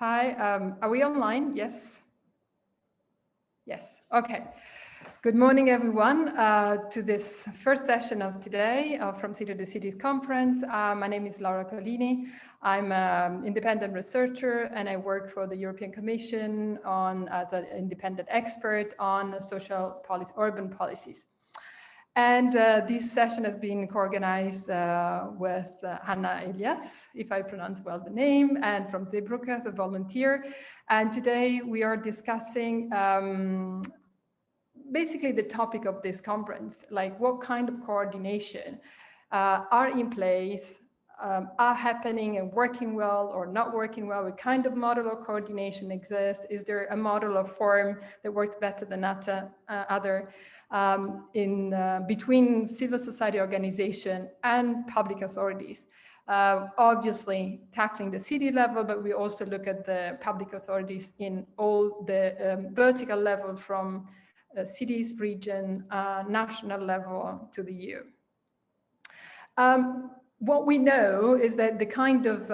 Hi, are we online? Yes? Yes, okay. Good morning, everyone, to this first session of today from City to Cities Conference. My name is Laura Collini. I'm an independent researcher and I work for the European Commission as an independent expert on social policy, urban policies. And this session has been co-organized with Hanna Elias, if I pronounce well the name, and from Zeebrugge as a volunteer. And today we are discussing basically the topic of this conference, like what kind of coordination are in place, are happening and working well or not working well, what kind of model of coordination exists, is there a model or form that works better than other, between civil society organization and public authorities. Obviously tackling the city level, but we also look at the public authorities in all the vertical level from cities, region, national level to the EU. What we know is that the kind of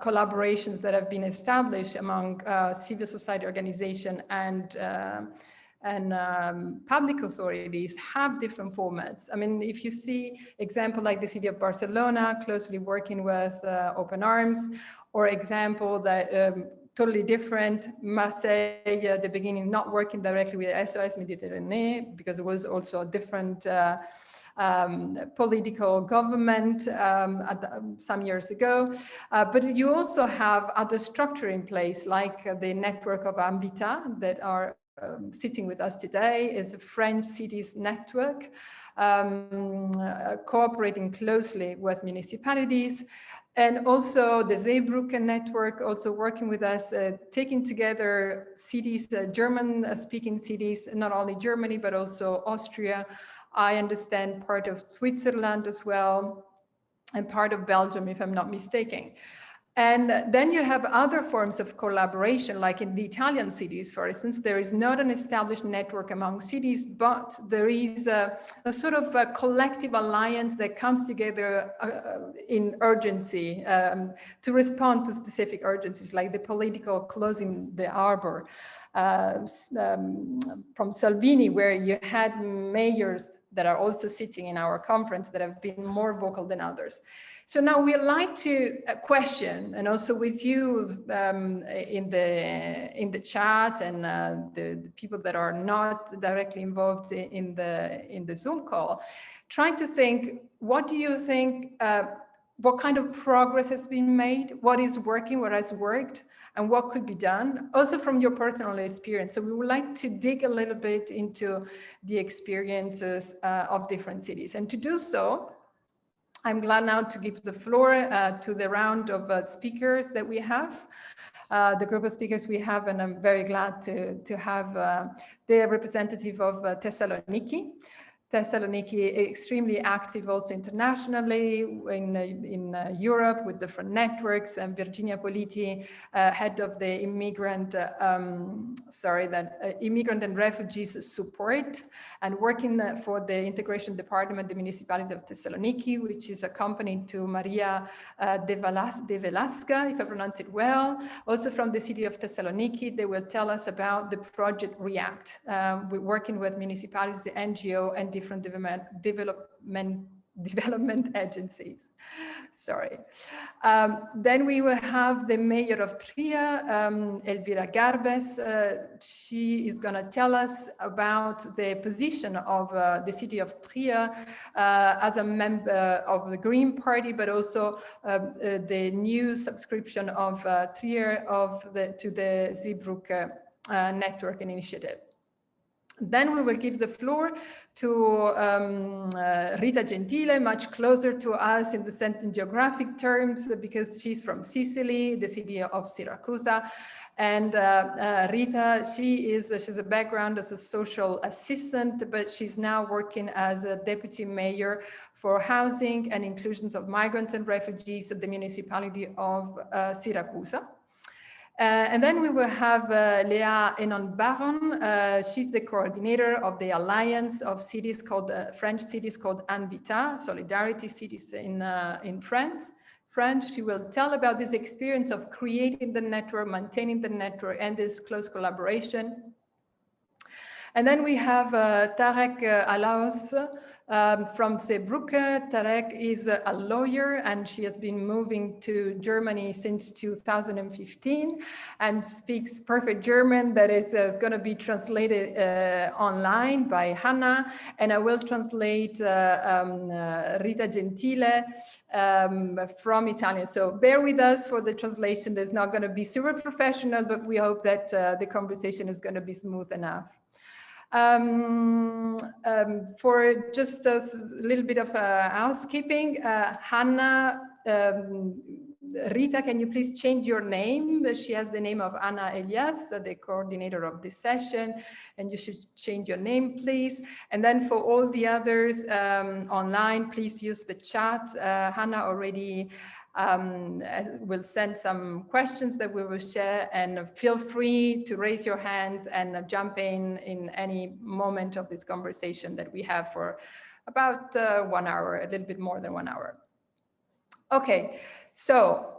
collaborations that have been established among civil society organization and public authorities have different formats. I mean, if you see example like the city of Barcelona closely working with Open Arms, or example that totally different, Marseille at the beginning not working directly with SOS Méditerranée because it was also a different political government some years ago. But you also have other structure in place, like the network of Ambita that are sitting with us today, is a French cities network cooperating closely with municipalities. And also the Zeebrugge network also working with us, taking together cities, German-speaking cities, not only Germany, but also Austria. I understand part of Switzerland as well, and part of Belgium, if I'm not mistaken. And then you have other forms of collaboration, like in the Italian cities, for instance, there is not an established network among cities, but there is a sort of a collective alliance that comes together in urgency to respond to specific urgencies, like the political closing the harbor from Salvini, where you had mayors that are also sitting in our conference that have been more vocal than others. So now we'd like to question, and also with you in the chat and the people that are not directly involved in the Zoom call, trying to think, what do you think, what kind of progress has been made, what is working, what has worked, and what could be done, also from your personal experience. So we would like to dig a little bit into the experiences of different cities. And to do so, I'm glad now to give the floor to the round of speakers that we have, the group of speakers we have, and I'm very glad to have the representative of Thessaloniki. Thessaloniki extremely active also internationally in Europe with different networks, and Virginia Politi, head of the immigrant and refugees support, and working for the integration department, the municipality of Thessaloniki, which is accompanied to Maria de Velasca, if I pronounce it well. Also from the city of Thessaloniki, they will tell us about the project REACT. We're working with municipalities, the NGO, and different development agencies. Sorry. Then we will have the mayor of Trier, Elvira Garbes. She is going to tell us about the position of the city of Trier as a member of the Green Party, but also the new subscription of Trier to the Zeebrugge network and initiative. Then we will give the floor to Rita Gentile, much closer to us in the sense in geographic terms, because she's from Sicily, the city of Siracusa. And Rita, she has a background as a social assistant, but she's now working as a deputy mayor for housing and inclusions of migrants and refugees at the municipality of Siracusa. And then we will have Léa Enon-Baron. She's the coordinator of the alliance of cities called French cities called Ambita, Solidarity cities in France. friend. She will tell about this experience of creating the network, maintaining the network, and this close collaboration. And then we have Tarek Alaos from Zeebrugge. Tarek is a lawyer, and she has been moving to Germany since 2015 and speaks perfect German that is going to be translated online by Hannah. And I will translate Rita Gentile from Italian. So bear with us for the translation. There's not going to be super professional, but we hope that the conversation is going to be smooth enough. For just a little bit of housekeeping, Hannah, Rita, can you please change your name? She has the name of Anna Elias, the coordinator of this session, and you should change your name, please. And then for all the others online, please use the chat. Hannah already will send some questions that we will share, and feel free to raise your hands and jump in any moment of this conversation that we have for about 1 hour, a little bit more than 1 hour. Okay, so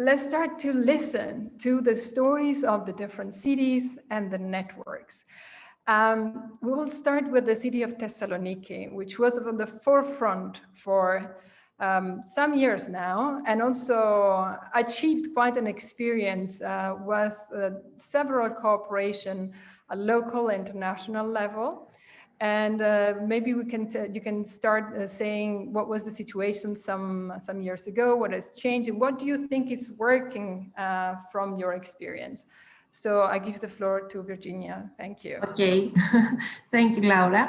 let's start to listen to the stories of the different cities and the networks. We will start with the city of Thessaloniki, which was on the forefront for some years now, and also achieved quite an experience with several cooperation at local, international level. And maybe you can start saying what was the situation some years ago, what has changed, and what do you think is working from your experience? So I give the floor to Virginia. Thank you. Okay, thank you, Laura.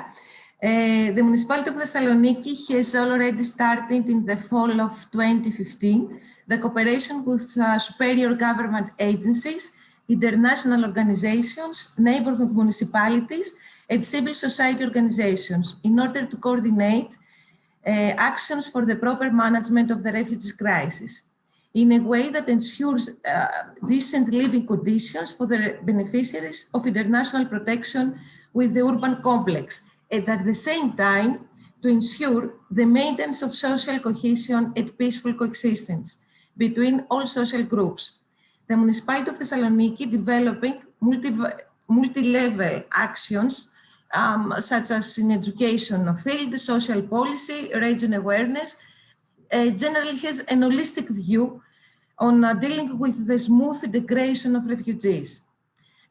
The municipality of Thessaloniki has already started in the fall of 2015 the cooperation with superior government agencies, international organizations, neighborhood municipalities, and civil society organizations in order to coordinate actions for the proper management of the refugees crisis in a way that ensures decent living conditions for the beneficiaries of international protection with the urban complex, and at the same time to ensure the maintenance of social cohesion and peaceful coexistence between all social groups. The municipality of Thessaloniki developing multi-level actions such as in education field, social policy, region awareness, generally has an holistic view on dealing with the smooth integration of refugees.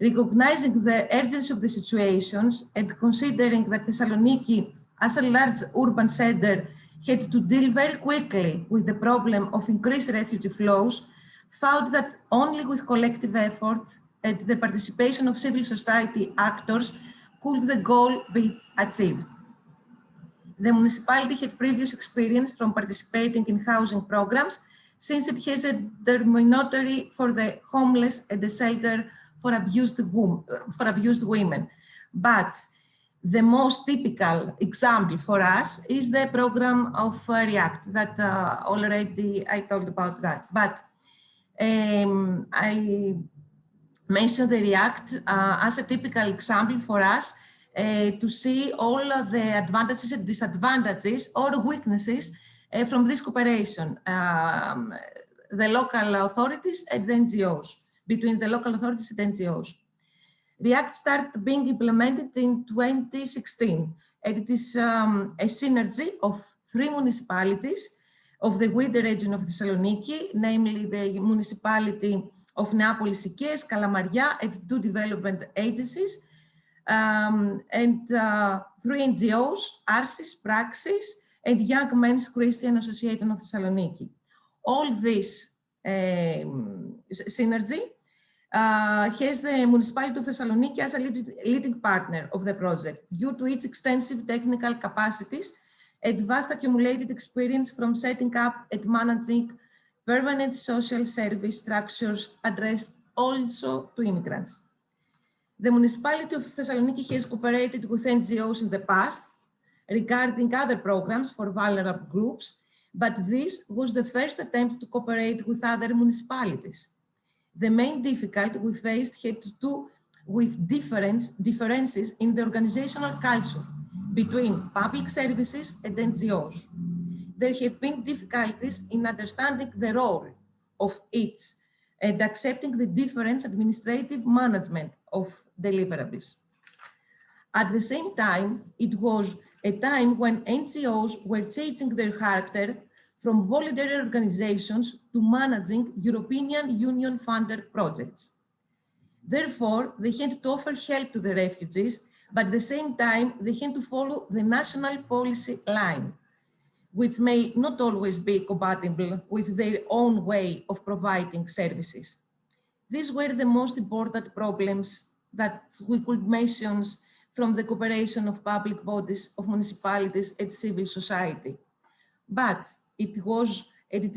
Recognizing the urgency of the situations and considering that Thessaloniki, as a large urban center, had to deal very quickly with the problem of increased refugee flows, found that only with collective effort and the participation of civil society actors could the goal be achieved. The municipality had previous experience from participating in housing programs, since it has a dormitory for the homeless and a shelter for abused women. But the most typical example for us is the program of REACT that already I talked about that. But I mentioned the REACT as a typical example for us to see all of the advantages and disadvantages or weaknesses from this cooperation, the local authorities and the NGOs, between the local authorities and NGOs. REACT started being implemented in 2016, and it is a synergy of 3 municipalities of the wider region of Thessaloniki, namely the municipality of Neapolis Ikes, Kalamaria, and 2 development agencies, and 3 NGOs, Arsis, Praxis, and Young Men's Christian Association of Thessaloniki. All this synergy has the municipality of Thessaloniki as a leading partner of the project due to its extensive technical capacities and vast accumulated experience from setting up and managing permanent social service structures addressed also to immigrants. The municipality of Thessaloniki has cooperated with NGOs in the past regarding other programs for vulnerable groups, but this was the first attempt to cooperate with other municipalities. The main difficulty we faced had to do with differences in the organizational culture between public services and NGOs. there have been difficulties in understanding the role of each and accepting the different administrative management of deliverables. At the same time, it was a time when NGOs were changing their character from voluntary organizations to managing European Union funded projects. Therefore, they had to offer help to the refugees, but at the same time, they had to follow the national policy line, which may not always be compatible with their own way of providing services. These were the most important problems that we could mention from the cooperation of public bodies, of municipalities and civil society. But it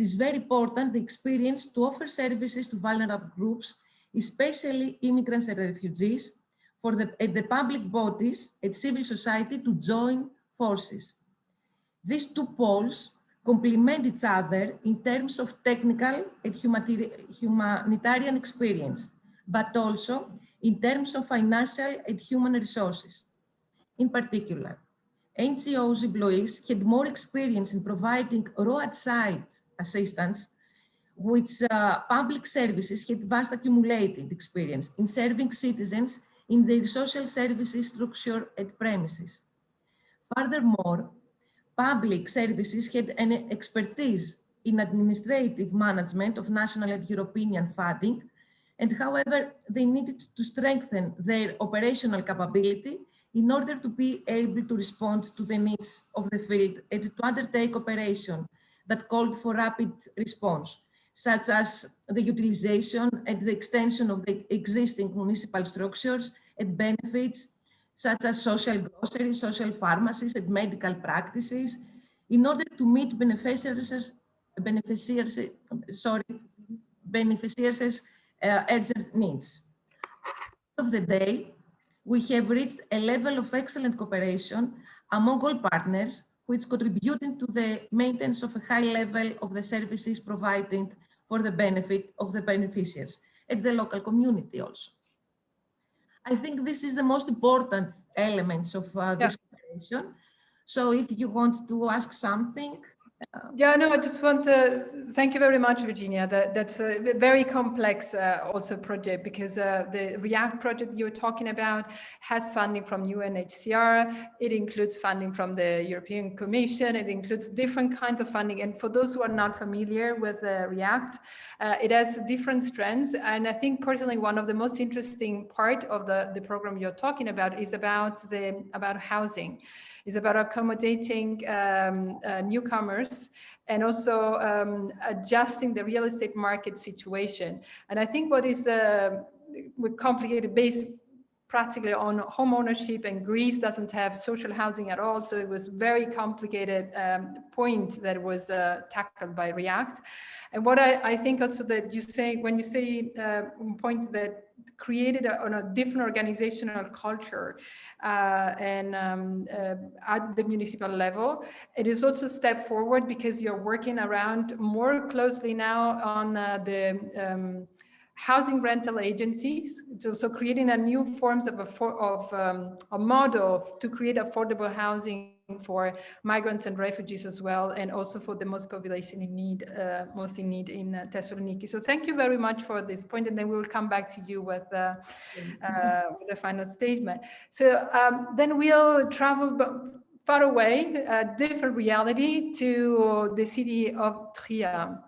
is very important, the experience to offer services to vulnerable groups, especially immigrants and refugees, for the public bodies and civil society to join forces. These two poles complement each other in terms of technical and humanitarian experience, but also in terms of financial and human resources. In particular, NGOs employees had more experience in providing roadside assistance, which public services had vast accumulated experience in serving citizens in their social services structure and premises. Furthermore, public services had an expertise in administrative management of national and European funding, and however, they needed to strengthen their operational capability in order to be able to respond to the needs of the field and to undertake operation that called for rapid response, such as the utilization and the extension of the existing municipal structures and benefits, such as social groceries, social pharmacies, and medical practices, in order to meet beneficiaries' urgent needs. At the end of the day, we have reached a level of excellent cooperation among all partners, which contributing to the maintenance of a high level of the services provided for the benefit of the beneficiaries and the local community also. I think this is the most important elements of this cooperation. So if you want to ask something. Yeah, no, I just want to thank you very much, Virginia. That's a very complex also project, because the REACT project you're talking about has funding from UNHCR. It includes funding from the European Commission. It includes different kinds of funding. And for those who are not familiar with REACT, it has different strands. And I think personally, one of the most interesting part of the program you're talking about is about housing. It's about accommodating newcomers and also adjusting the real estate market situation. And I think what is complicated based practically on home ownership, and Greece doesn't have social housing at all. So it was very complicated point that was tackled by REACT. And what I think also that you say, when you say point that created on a different organizational culture and at the municipal level, it is also a step forward, because you're working around more closely now on the housing rental agencies, so creating a new forms of a model to create affordable housing for migrants and refugees as well, and also for the most population in need, most in need in Thessaloniki. So thank you very much for this point, and then we'll come back to you with the final statement. So then we'll travel far away, a different reality, to the city of Trier,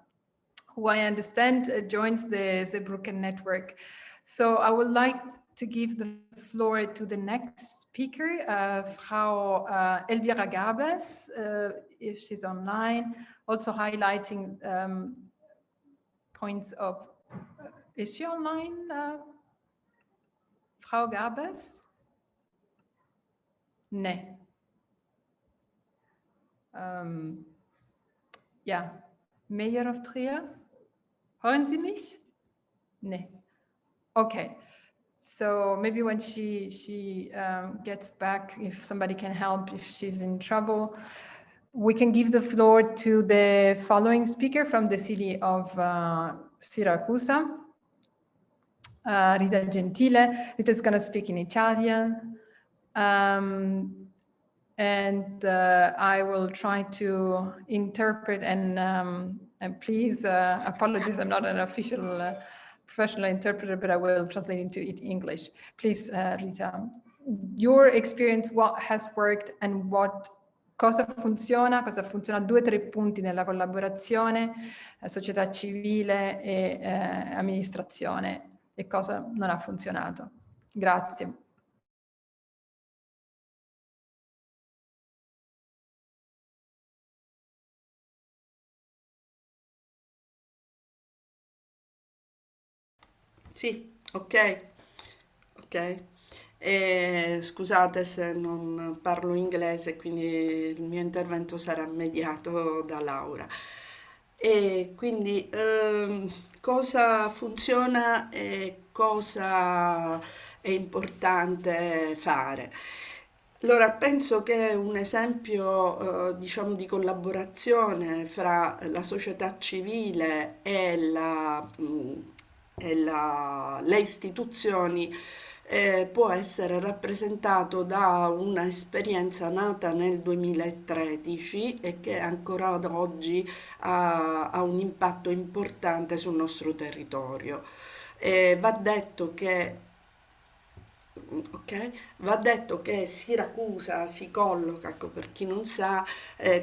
who I understand joins the Zeebrugge network. So I would like to give the floor to the next speaker, Frau Elvira Garbes, if she's online, also highlighting points of, is she online, Frau Garbes? Nee. Ja, Mayor of Trier. Hören Sie mich? Nee. Okay. So maybe when she gets back, if somebody can help, if she's in trouble, we can give the floor to the following speaker from the city of Siracusa, Rita Gentile. Rita's going to speak in Italian. And and I will try to interpret and please apologies, I'm not an official professional interpreter, but I will translate into English. Please, Rita, your experience, what has worked and cosa funziona, 2 o 3 punti nella collaborazione, società civile e amministrazione, e cosa non ha funzionato. Grazie. Sì, ok. Scusate se non parlo inglese, quindi il mio intervento sarà mediato da Laura. E quindi cosa funziona e cosa è importante fare? Allora, penso che un esempio, diciamo, di collaborazione fra la società civile e le istituzioni può essere rappresentato da una esperienza nata nel 2013 e che ancora ad oggi ha un impatto importante sul nostro territorio. Va detto che Ok, va detto che Siracusa si colloca, ecco, per chi non sa,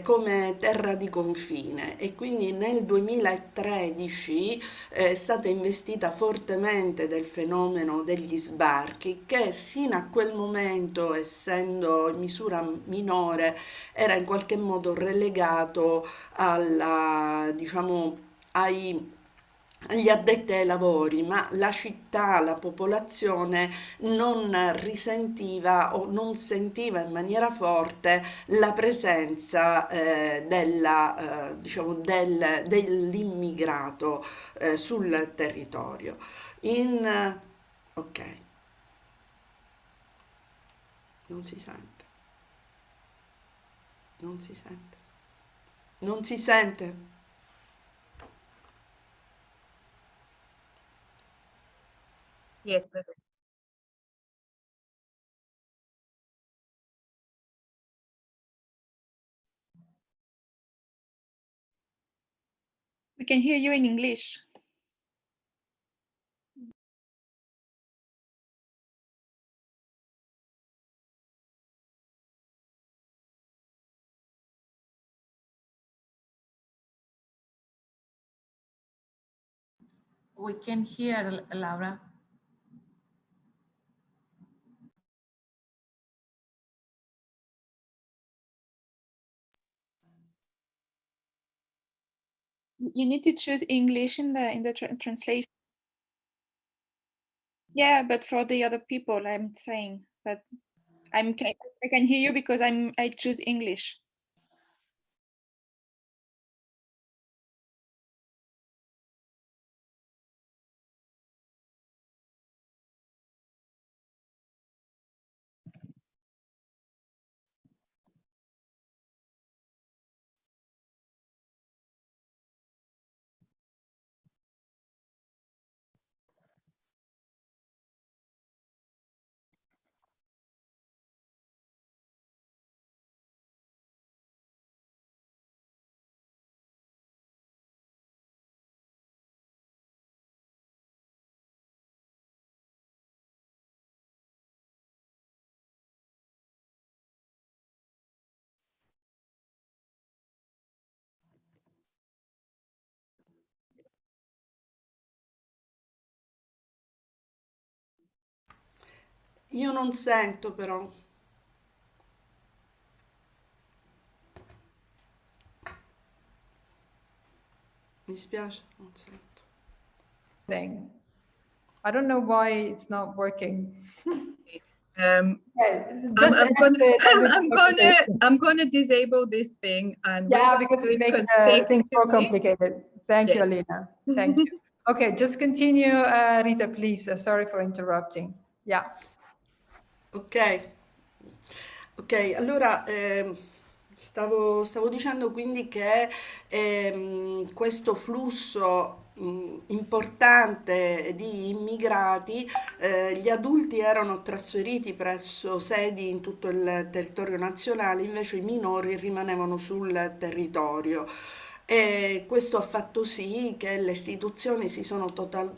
come terra di confine e quindi nel 2013 è stata investita fortemente del fenomeno degli sbarchi che sino a quel momento, essendo in misura minore, era in qualche modo relegato diciamo, agli addetti ai lavori, ma la città, la popolazione non risentiva o non sentiva in maniera forte la presenza diciamo, dell'immigrato sul territorio. Ok, non si sente, non si sente, non si sente. Yes, perfect. We can hear you in English. We can hear Laura. You need to choose English in the translation. Yeah, but for the other people, I'm saying, but I can hear you because I choose English. Io non sento però. Mi spiace, non sento. I don't know why it's not working. I'm Just gonna disable this thing and yeah, because it makes things more complicated. Thank you, Yes. Alina. Thank you. Okay, just continue, Rita, please. Sorry for interrupting. Yeah. Ok, allora stavo dicendo quindi che questo flusso importante di immigrati, gli adulti erano trasferiti presso sedi in tutto il territorio nazionale, invece i minori rimanevano sul territorio. E questo ha fatto sì che le istituzioni si sono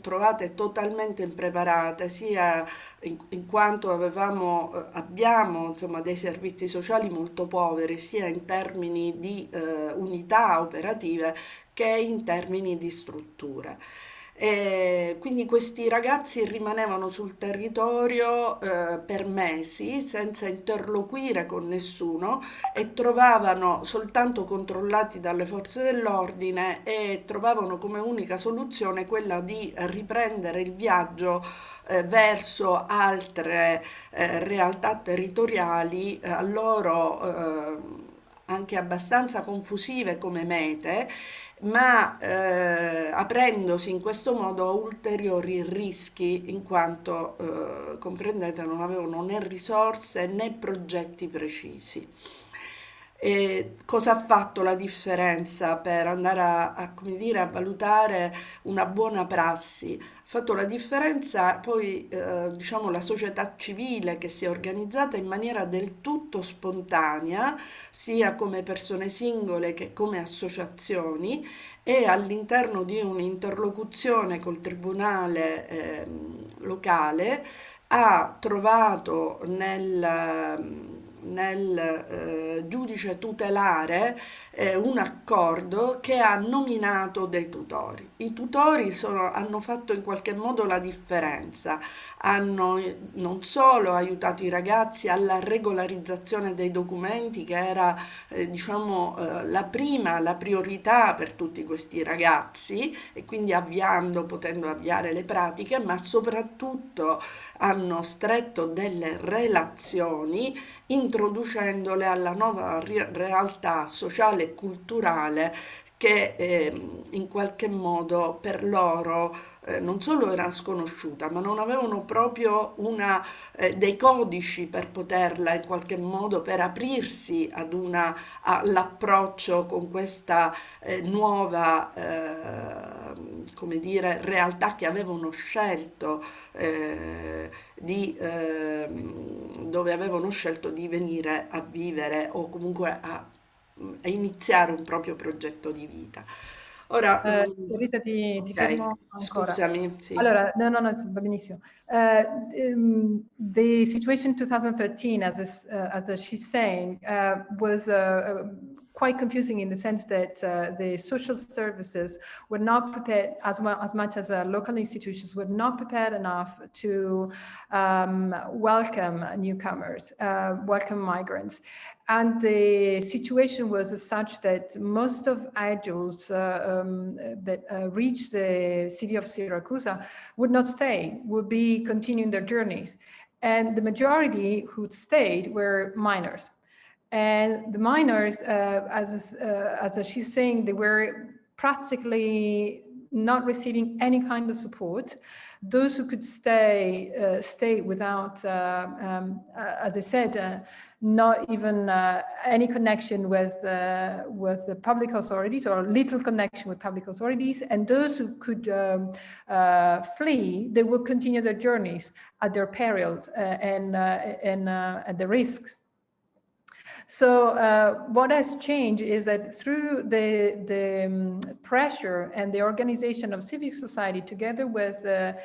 trovate totalmente impreparate, sia in quanto abbiamo insomma, dei servizi sociali molto poveri, sia in termini di unità operative che in termini di strutture. E quindi questi ragazzi rimanevano sul territorio per mesi senza interloquire con nessuno e trovavano soltanto controllati dalle forze dell'ordine e trovavano come unica soluzione quella di riprendere il viaggio verso altre realtà territoriali a loro anche abbastanza confusive come mete, ma aprendosi in questo modo a ulteriori rischi, in quanto, comprendete, non avevano né risorse né progetti precisi. E cosa ha fatto la differenza per andare come dire, a valutare una buona prassi? Ha fatto la differenza poi diciamo la società civile che si è organizzata in maniera del tutto spontanea, sia come persone singole che come associazioni, e all'interno di un'interlocuzione col tribunale locale ha trovato nel giudice tutelare un accordo che ha nominato dei tutori. I tutori hanno fatto in qualche modo la differenza, hanno non solo aiutato i ragazzi alla regolarizzazione dei documenti, che era diciamo la priorità per tutti questi ragazzi, e quindi potendo avviare le pratiche, ma soprattutto hanno stretto delle relazioni introducendole alla nuova realtà sociale e culturale che in qualche modo per loro non solo era sconosciuta, ma non avevano proprio dei codici per poterla in qualche modo, per aprirsi all'approccio con questa nuova come dire, realtà che avevano scelto dove avevano scelto di venire a vivere o comunque a iniziare un proprio progetto di vita. Ora, Rita, ti ok, fermo ancora. scusami, sì. Allora, no, va benissimo. The situation in 2013, as she's saying, was quite confusing in the sense that the social services were not prepared, as much as local institutions were not prepared enough to welcome newcomers, welcome migrants. And the situation was such that most of adults that reached the city of Siracusa would not stay, would be continuing their journeys. And the majority who stayed were minors. And the minors, as she's saying, they were practically not receiving any kind of support. Those who could stay without, as I said, not even any connection with the public authorities, or little connection with public authorities. And those who could flee, they will continue their journeys at their peril and at the risk. So what has changed is that through the pressure and the organization of civic society, together with the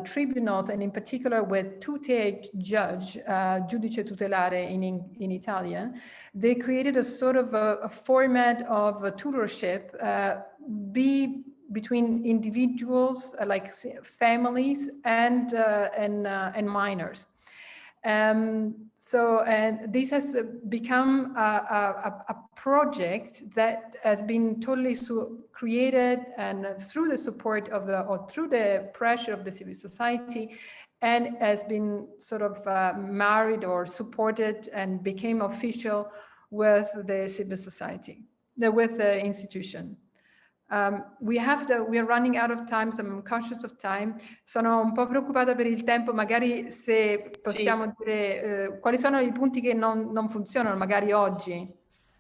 tribunals, and in particular with tutelage judge, giudice tutelare in Italian, they created a sort of a format of a tutorship between individuals, like families, and minors. And this has become a project that has been totally created and through the support of or through the pressure of the civil society, and has been sort of married or supported and became official with the civil society, with the institution. We are running out of time, so I'm conscious of time. Sono un po' preoccupata per il tempo, magari se possiamo dire quali sono i punti che non funzionano, magari oggi.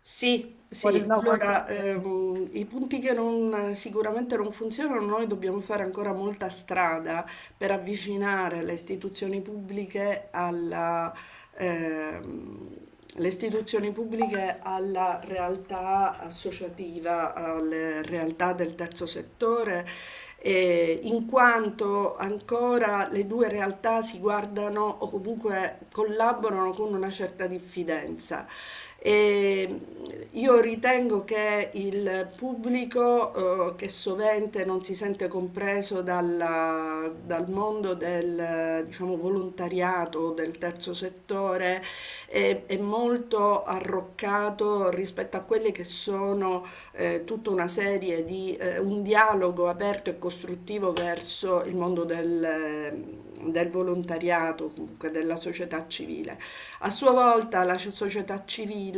Sì, What is sì, not allora working? i punti che sicuramente non funzionano, noi dobbiamo fare ancora molta strada per avvicinare ehm, le istituzioni pubbliche alla realtà associativa, alle realtà del terzo settore, in quanto ancora le due realtà si guardano o comunque collaborano con una certa diffidenza. E io ritengo che il pubblico, che sovente non si sente compreso dal mondo del, diciamo, volontariato, del terzo settore, è molto arroccato rispetto a quelle che sono tutta una serie di un dialogo aperto e costruttivo verso il mondo del volontariato, comunque della società civile. A sua volta la società civile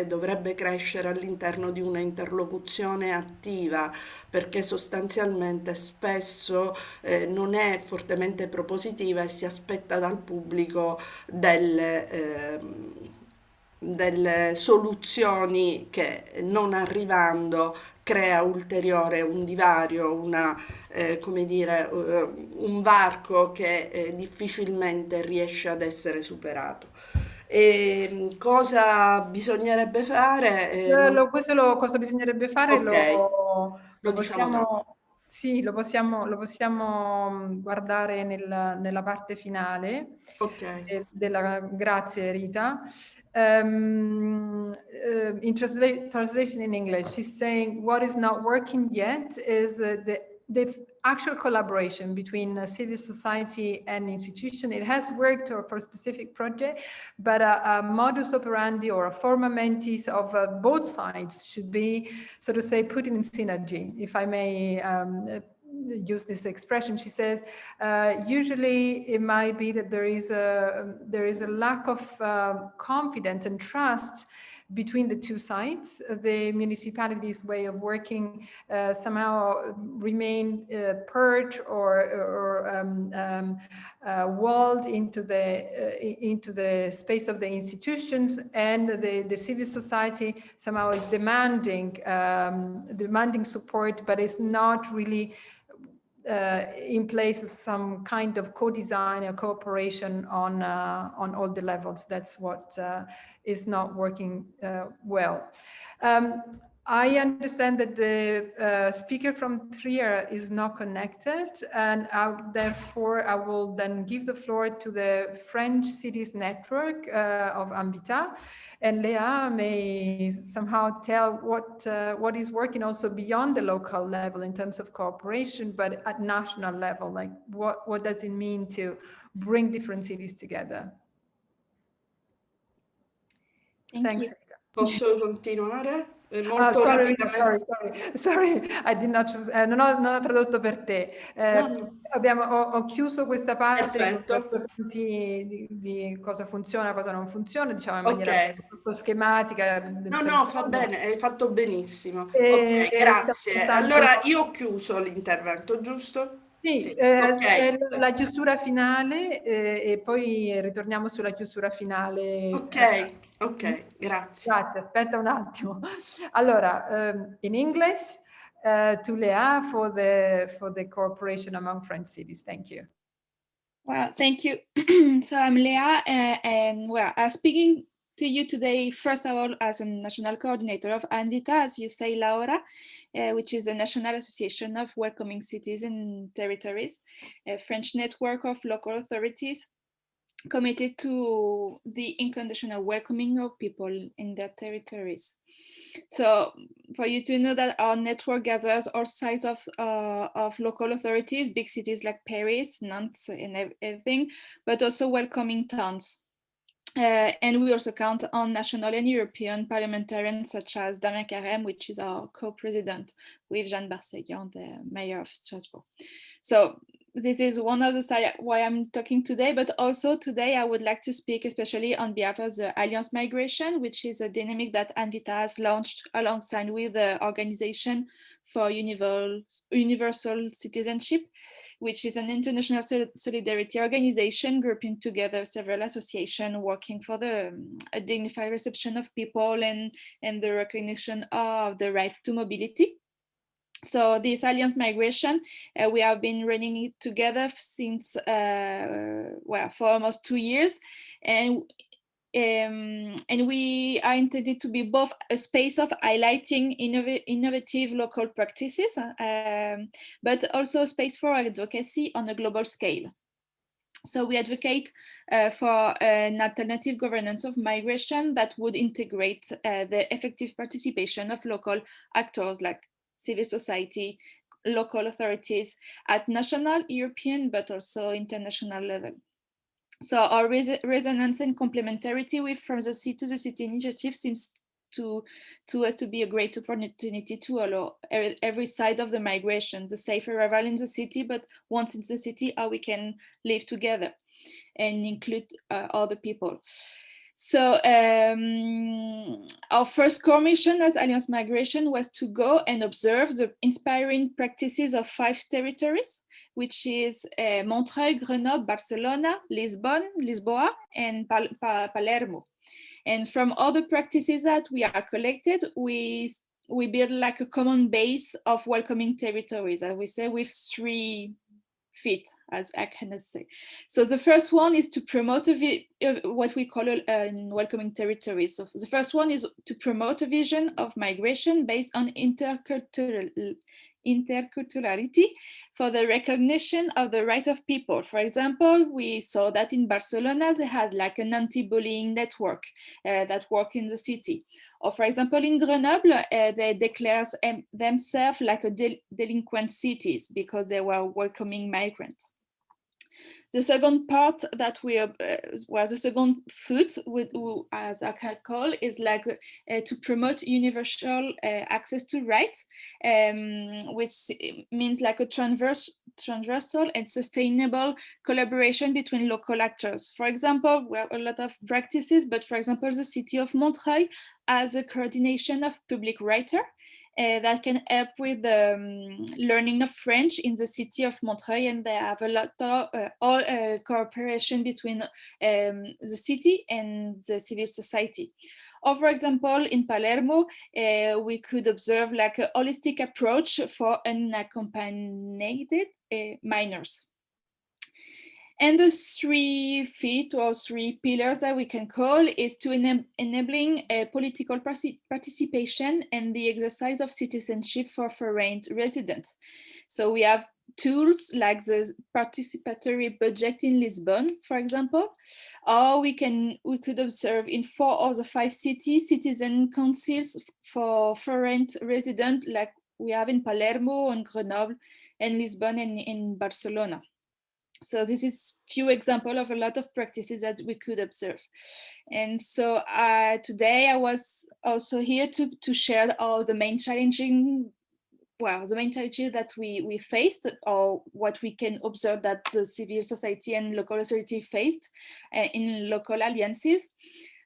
dovrebbe crescere all'interno di una interlocuzione attiva, perché sostanzialmente spesso non è fortemente propositiva e si aspetta dal pubblico delle soluzioni che, non arrivando, crea ulteriore un divario, come dire, un varco che difficilmente riesce ad essere superato. E cosa bisognerebbe fare? Cosa bisognerebbe fare Ok, lo lo diciamo dopo. possiamo, sì, lo possiamo guardare nella parte finale Ok. grazie Rita. In translation in English, she's saying what is not working yet is the actual collaboration between civil society and institution. It has worked for a specific project, but a modus operandi or a forma mentis of both sides should be, so to say, put in synergy, if I may use this expression. She says, usually it might be that there is a lack of confidence and trust between the two sides. The municipality's way of working somehow remain purged or walled into the space of the institutions, and the civil society somehow is demanding support, but is not really in place some kind of co-design or cooperation on all the levels. That's what is not working well. I understand that the speaker from Trier is not connected, and therefore I will then give the floor to the French Cities Network of Ambita, and Lea may somehow tell what is working also beyond the local level in terms of cooperation, but at national level, like what does it mean to bring different cities together? Thanks. you. Posso continuare? Molto Sorry, rapidamente. sorry, I did not, non ho tradotto per te. No, no. Ho chiuso questa parte con Perfetto. di cosa funziona, cosa non funziona, diciamo in Ok. maniera molto schematica. No, fa bene, hai fatto benissimo. E Ok, grazie. soltanto, Allora io ho chiuso l'intervento, giusto? sì, Sì, ok. la chiusura finale e poi ritorniamo sulla chiusura finale. Ok, ok, grazie. Grazie, aspetta un attimo. Allora, in English, to Lea for the cooperation among French cities. Thank you. Well, thank you. So I'm Lea, and well, I'm speaking to you today, first of all, as a national coordinator of Andita, as you say, Laura, which is a national association of welcoming cities and territories, a French network of local authorities committed to the unconditional welcoming of people in their territories. So for you to know that our network gathers all sides of local authorities, big cities like Paris, Nantes, and everything, but also welcoming towns. And we also count on national and European parliamentarians such as Damien Carême, which is our co-president, with Jeanne Barseguian, the mayor of Strasbourg. So this is one of the side why I'm talking today, but also today I would like to speak especially on behalf of the Alliance Migration, which is a dynamic that Anvita has launched alongside with the Organization for Universal Citizenship, which is an international solidarity organization grouping together several associations working for the a dignified reception of people and the recognition of the right to mobility. So this Alliance Migration, we have been running it together since, well, for almost 2 years. And we are intended to be both a space of highlighting innovative local practices, but also a space for advocacy on a global scale. So we advocate for an alternative governance of migration that would integrate the effective participation of local actors like civil society, local authorities at national, European, but also international level. So our resonance and complementarity with From the Sea to the City initiative seems to us to be a great opportunity to allow every side of the migration, the safe arrival in the city, but once in the city, how we can live together and include other people. So our first core mission as Alliance Migration was to go and observe the inspiring practices of 5 territories, which is Montreuil, Grenoble, Barcelona, Lisboa, and Palermo. And from other practices that we are collected, we build like a common base of welcoming territories, as we say, with 3 feet, as I cannot say. So the first one is to promote what we call welcoming territories. So the first one is to promote a vision of migration based on interculturality for the recognition of the right of people. For example, we saw that in Barcelona, they had like an anti-bullying network that worked in the city. Or for example, in Grenoble, they declare themselves like a delinquent cities because they were welcoming migrants. The second part that we was the second foot, as I can call, is like to promote universal access to rights, which means like a transversal and sustainable collaboration between local actors. For example, we have a lot of practices, but for example, the city of Montreuil has a coordination of public writer that can help with the learning of French in the city of Montreuil, and they have a lot of cooperation between the city and the civil society. Or for example, in Palermo, we could observe like a holistic approach for unaccompanied minors. And the 3 feet or 3 pillars that we can call is to enabling political participation and the exercise of citizenship for foreign residents. So we have tools like the participatory budget in Lisbon, for example, or we could observe in 4 of the 5 cities, citizen councils for foreign residents like we have in Palermo and Grenoble and Lisbon and in Barcelona. So this is few examples of a lot of practices that we could observe. And so today I was also here to share all the main challenges that we faced, or what we can observe that the civil society and local authority faced in local alliances.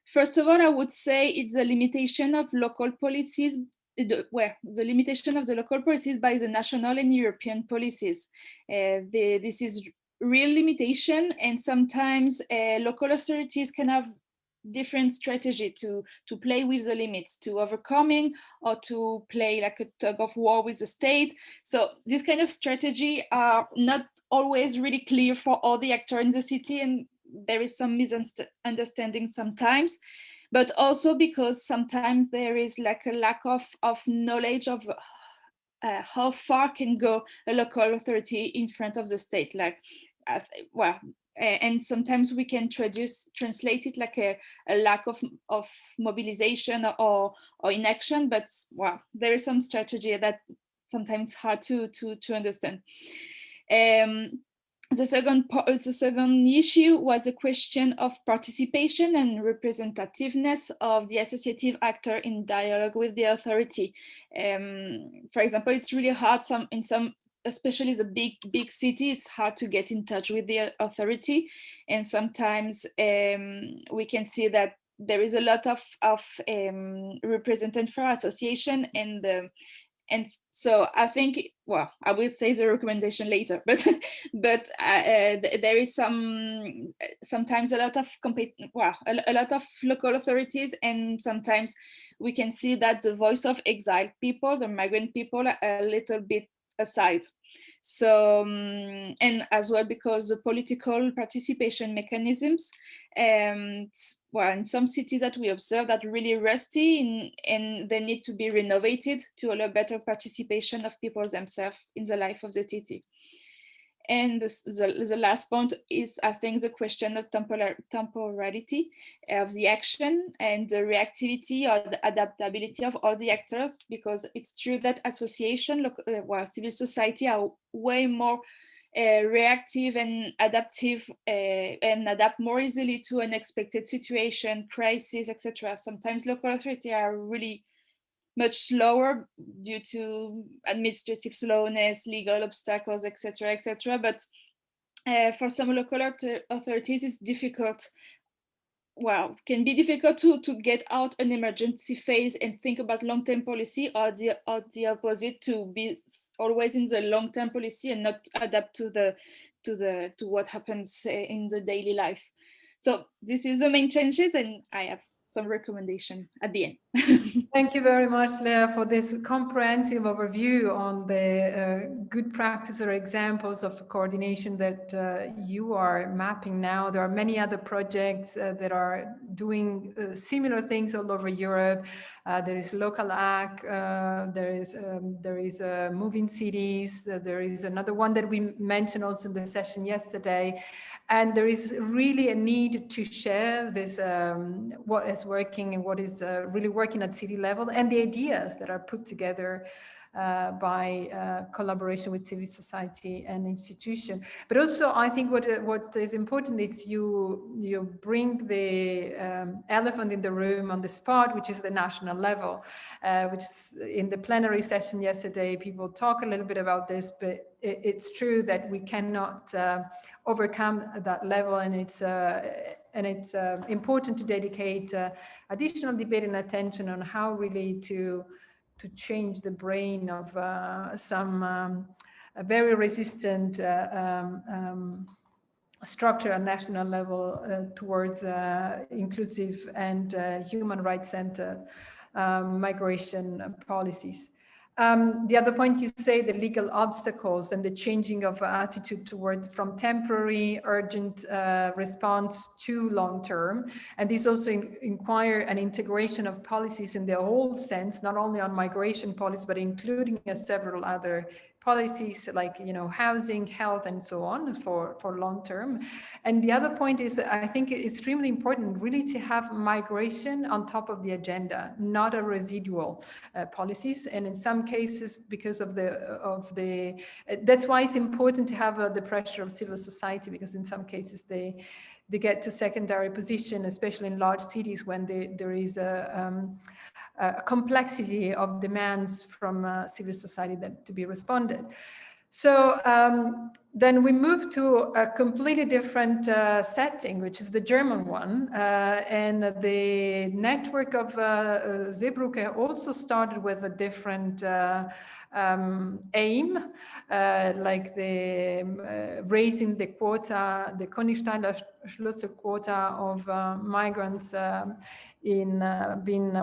First of all, I would say it's the limitation of local policies, the limitation of the local policies by the national and European policies. This is real limitation, and sometimes local authorities can have different strategy to play with the limits, to overcoming or to play like a tug of war with the state. So this kind of strategy are not always really clear for all the actors in the city, and there is some misunderstanding sometimes, but also because sometimes there is like a lack of knowledge of how far can go a local authority in front of the state, like and sometimes we can translate it like a lack of mobilization or inaction, but there is some strategy that sometimes hard to understand. The second issue was a question of participation and representativeness of the associative actor in dialogue with the authority. For example, it's really hard in some especially the big city, it's hard to get in touch with the authority, and sometimes we can see that there is a lot of representatives for association, and so I think, well, I will say the recommendation later, but there is sometimes a lot of a lot of local authorities, and sometimes we can see that the voice of exiled people, the migrant people, are a little bit aside. So and as well because the political participation mechanisms, well, in some cities that we observe that really rusty, and they need to be renovated to allow better participation of people themselves in the life of the city. And the last point is, I think, the question of temporality of the action and the reactivity or the adaptability of all the actors, because it's true that association, civil society are way more reactive and adaptive, and adapt more easily to unexpected situation, crisis, etc. Sometimes local authorities are really much slower due to administrative slowness, legal obstacles, etc., etc. But for some local authorities, it's difficult. Well, can be difficult to get out an emergency phase and think about long-term policy, or the opposite, to be always in the long-term policy and not adapt to what happens in the daily life. So this is the main changes, and I have some recommendation at the end. Thank you very much, Leah, for this comprehensive overview on the good practice or examples of coordination that you are mapping now. There are many other projects that are doing similar things all over Europe. There is Local Act, there is Moving Cities, there is another one that we mentioned also in the session yesterday. And there is really a need to share this, what is working and what is really working at city level, and the ideas that are put together by collaboration with civil society and institution. But also, I think what is important is you bring the elephant in the room on the spot, which is the national level, which is in the plenary session yesterday, people talk a little bit about this, but it's true that we cannot overcome that level, and it's important to dedicate additional debate and attention on how really to change the brain of some very resistant structure at national level towards inclusive and human rights centered migration policies. The other point you say, the legal obstacles and the changing of attitude towards from temporary urgent response to long-term. And this also inquire an integration of policies in the whole sense, not only on migration policy, but including several other policies like, housing, health, and so on for long-term. And the other point is that I think it's extremely important really to have migration on top of the agenda, not a residual policies. And in some cases, because of the that's why it's important to have the pressure of civil society, because in some cases they get to secondary position, especially in large cities when there is a complexity of demands from civil society that to be responded. So then we move to a completely different setting, which is the German one. And the network of Zeebrugge also started with a different aim, like the raising the quota, the Königsteiner Schlusse quota of migrants being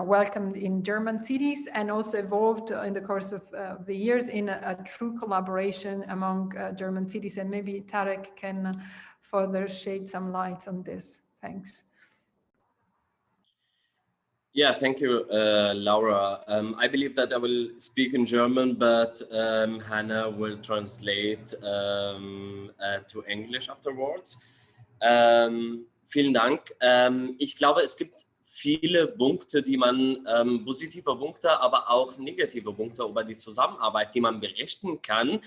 welcomed in German cities, and also evolved in the course of the years in a true collaboration among German cities. And maybe Tarek can further shed some light on this. Thanks. Yeah, thank you, Laura. I believe that I will speak in German, but Hannah will translate to English afterwards. Vielen Dank. Ich glaube, es gibt viele Punkte, die man, positive Punkte, aber auch negative Punkte über die Zusammenarbeit, die man berichten kann.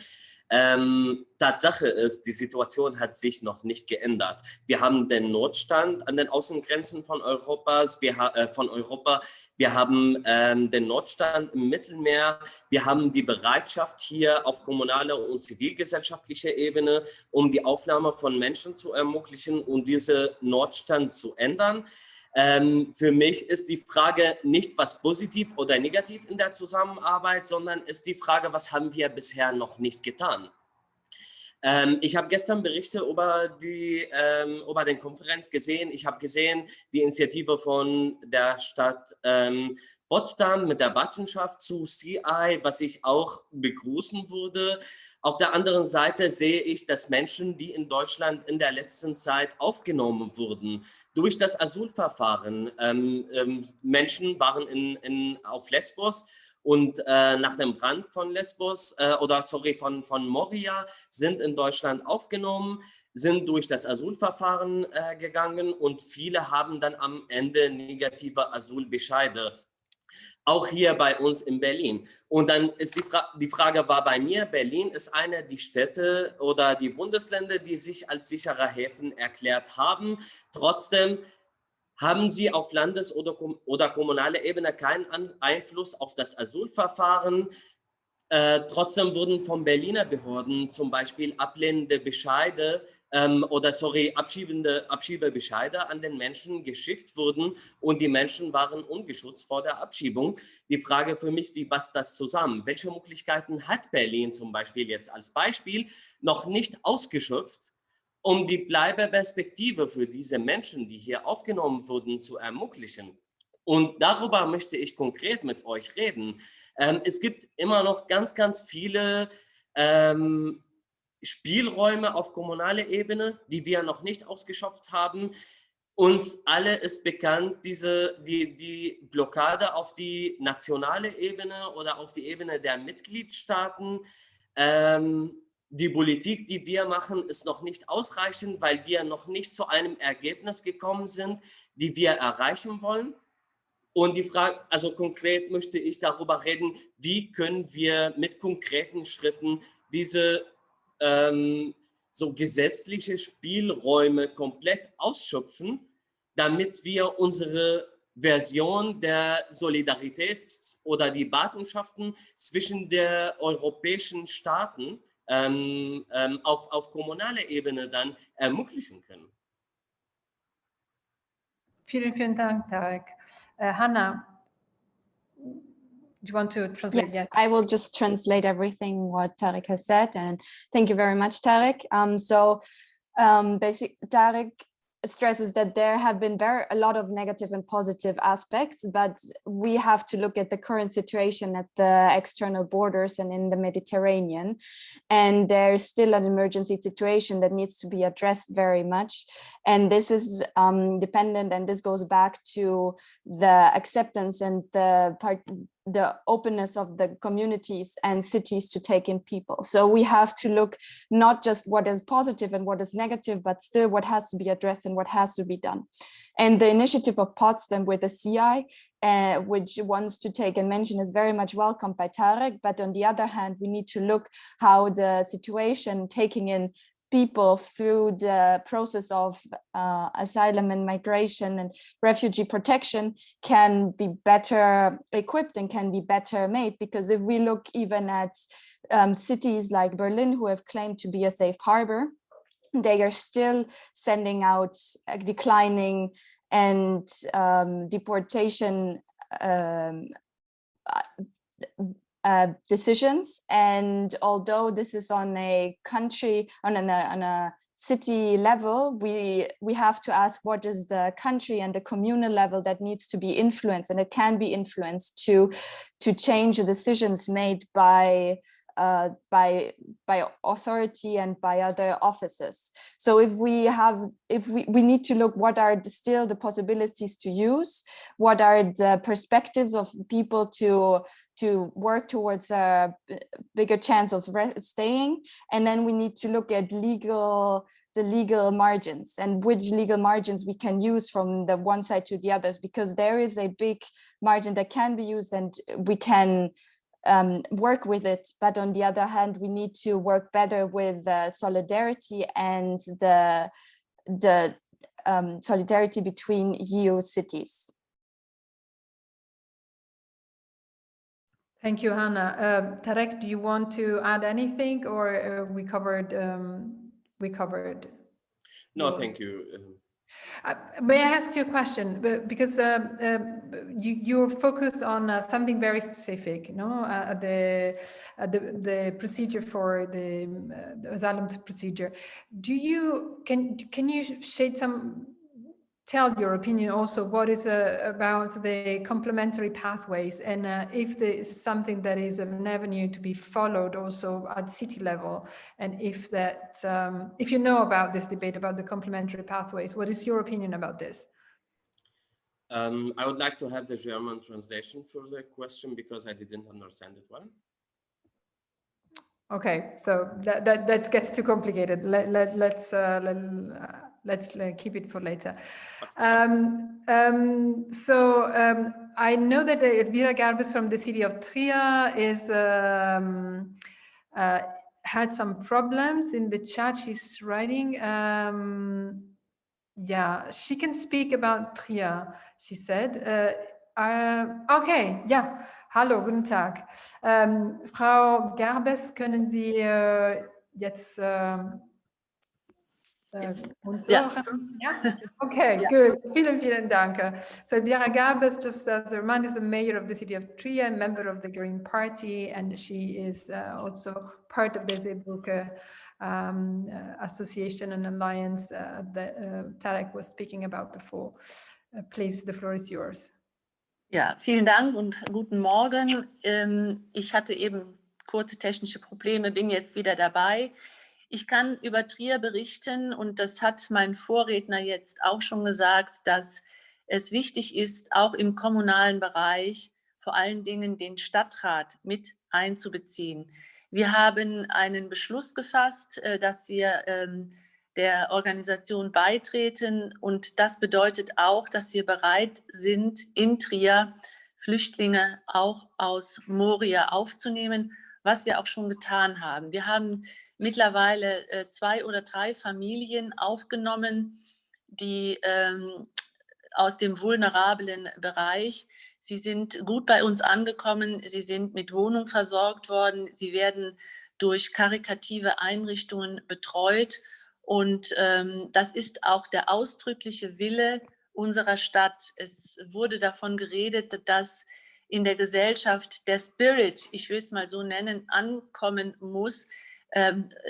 Tatsache ist, die Situation hat sich noch nicht geändert. Wir haben den Notstand an den Außengrenzen von Europa. Wir haben den Notstand im Mittelmeer. Wir haben die Bereitschaft hier auf kommunaler und zivilgesellschaftlicher Ebene, um die Aufnahme von Menschen zu ermöglichen und diesen Notstand zu ändern. Für mich ist die Frage nicht, was positiv oder negativ in der Zusammenarbeit, sondern ist die Frage, was haben wir bisher noch nicht getan? Ich habe gestern Berichte über den Konferenz gesehen. Ich habe gesehen, die Initiative von der Stadt Potsdam mit der Patenschaft zu CI, was ich auch begrüßen würde. Auf der anderen Seite sehe ich, dass Menschen, die in Deutschland in der letzten Zeit aufgenommen wurden, durch das Asylverfahren, Menschen waren auf Lesbos und nach dem Brand von Lesbos, von Moria, sind in Deutschland aufgenommen, sind durch das Asylverfahren gegangen und viele haben dann am Ende negative Asylbescheide. Auch hier bei uns in Berlin. Und dann ist die Frage war bei mir, Berlin ist eine der Städte oder die Bundesländer, die sich als sicherer Häfen erklärt haben. Trotzdem haben sie auf Landes- oder kommunaler Ebene keinen Einfluss auf das Asylverfahren. Trotzdem wurden von Berliner Behörden zum Beispiel ablehnende Bescheide Abschiebebescheide an den Menschen geschickt wurden und die Menschen waren ungeschützt vor der Abschiebung. Die Frage für mich, wie passt das zusammen? Welche Möglichkeiten hat Berlin zum Beispiel jetzt als Beispiel noch nicht ausgeschöpft, um die Bleibeperspektive für diese Menschen, die hier aufgenommen wurden, zu ermöglichen? Und darüber möchte ich konkret mit euch reden. Es gibt immer noch ganz, ganz viele Spielräume auf kommunaler Ebene, die wir noch nicht ausgeschöpft haben. Uns alle ist bekannt, die Blockade auf die nationale Ebene oder auf die Ebene der Mitgliedstaaten. Die Politik, die wir machen, ist noch nicht ausreichend, weil wir noch nicht zu einem Ergebnis gekommen sind, die wir erreichen wollen. Und die Frage, also konkret möchte ich darüber reden, wie können wir mit konkreten Schritten diese so gesetzliche Spielräume komplett ausschöpfen, damit wir unsere Version der Solidarität oder die Patenschaften zwischen der europäischen Staaten auf kommunaler Ebene dann ermöglichen können. Vielen, vielen Dank, Tarek. Hannah, do you want to translate? Yes, I will just translate everything what Tarek has said, and thank you very much, Tarek. Basically, Tarek stresses that there have been a lot of negative and positive aspects, but we have to look at the current situation at the external borders and in the Mediterranean. And there's still an emergency situation that needs to be addressed very much. And this is dependent, and this goes back to the acceptance and the openness of the communities and cities to take in people. So we have to look not just what is positive and what is negative, but still what has to be addressed and what has to be done. And the initiative of Potsdam with the CI, which wants to take and mention, is very much welcomed by Tarek. But on the other hand, we need to look how the situation taking in people through the process of asylum and migration and refugee protection can be better equipped and can be better made. Because if we look even at cities like Berlin, who have claimed to be a safe harbor, they are still sending out declining and deportation decisions. And although this is on a country, on a city level, we have to ask what is the country and the communal level that needs to be influenced, and it can be influenced to change the decisions made by authority and by other offices. So if we need to look what are still the possibilities to use, what are the perspectives of people to work towards a bigger chance of staying, and then we need to look at the legal margins and which legal margins we can use from the one side to the others, because there is a big margin that can be used, and we can work with it. But on the other hand, we need to work better with solidarity and the solidarity between EU cities. Thank you, Hannah. Tarek, do you want to add anything, or we covered? No, thank you. May I ask you a question? Because you're focused on something very specific, no? The procedure for the asylum procedure. Can you shed some? Tell your opinion also what is about the complementary pathways, and if there is something that is an avenue to be followed also at city level, and if that if you know about this debate about the complementary pathways, what is your opinion about this? I would like to have the German translation for the question because I didn't understand it well. Okay, so that gets too complicated. Let's keep it for later. I know that Elvira Garbes from the city of Trier is had some problems in the chat. She's writing. Yeah, she can speak about Trier, she said. Okay, ja. Hallo, guten Tag. Frau Garbes, können Sie jetzt uns hören? Ja? Okay, good. Vielen Dank. So Elvira Garbes, just as a reminder, is the mayor of the city of Trier, member of the Green Party, and she is also part of the Seebrücke association and alliance that Tarek was speaking about before. Please, the floor is yours. Ja, vielen Dank und guten Morgen. Ich hatte eben kurze technische Probleme, bin jetzt wieder dabei. Ich kann über Trier berichten und das hat mein Vorredner jetzt auch schon gesagt, dass es wichtig ist, auch im kommunalen Bereich vor allen Dingen den Stadtrat mit einzubeziehen. Wir haben einen Beschluss gefasst, dass wir der Organisation beitreten und das bedeutet auch, dass wir bereit sind, in Trier Flüchtlinge auch aus Moria aufzunehmen, was wir auch schon getan haben. Wir haben mittlerweile 2 oder 3 Familien aufgenommen, die aus dem vulnerablen Bereich. Sie sind gut bei uns angekommen, sie sind mit Wohnung versorgt worden, sie werden durch karitative Einrichtungen betreut. Und das ist auch der ausdrückliche Wille unserer Stadt. Es wurde davon geredet, dass in der Gesellschaft der Spirit, ich will es mal so nennen, ankommen muss,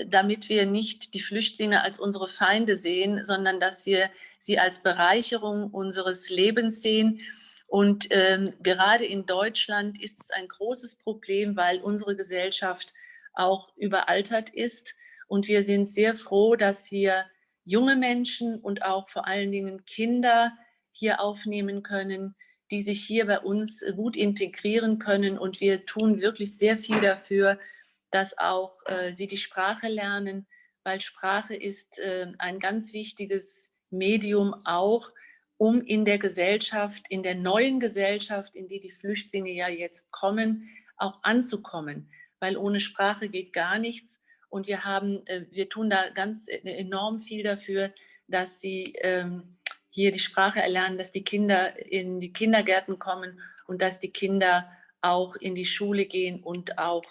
damit wir nicht die Flüchtlinge als unsere Feinde sehen, sondern dass wir sie als Bereicherung unseres Lebens sehen. Und gerade in Deutschland ist es ein großes Problem, weil unsere Gesellschaft auch überaltert ist. Und wir sind sehr froh, dass wir junge Menschen und auch vor allen Dingen Kinder hier aufnehmen können, die sich hier bei uns gut integrieren können. Und wir tun wirklich sehr viel dafür, dass auch sie die Sprache lernen, weil Sprache ist ein ganz wichtiges Medium auch, um in der Gesellschaft, in der neuen Gesellschaft, in die Flüchtlinge ja jetzt kommen, auch anzukommen. Weil ohne Sprache geht gar nichts. Und wir tun da ganz enorm viel dafür, dass sie hier die Sprache erlernen, dass die Kinder in die Kindergärten kommen und dass die Kinder auch in die Schule gehen und auch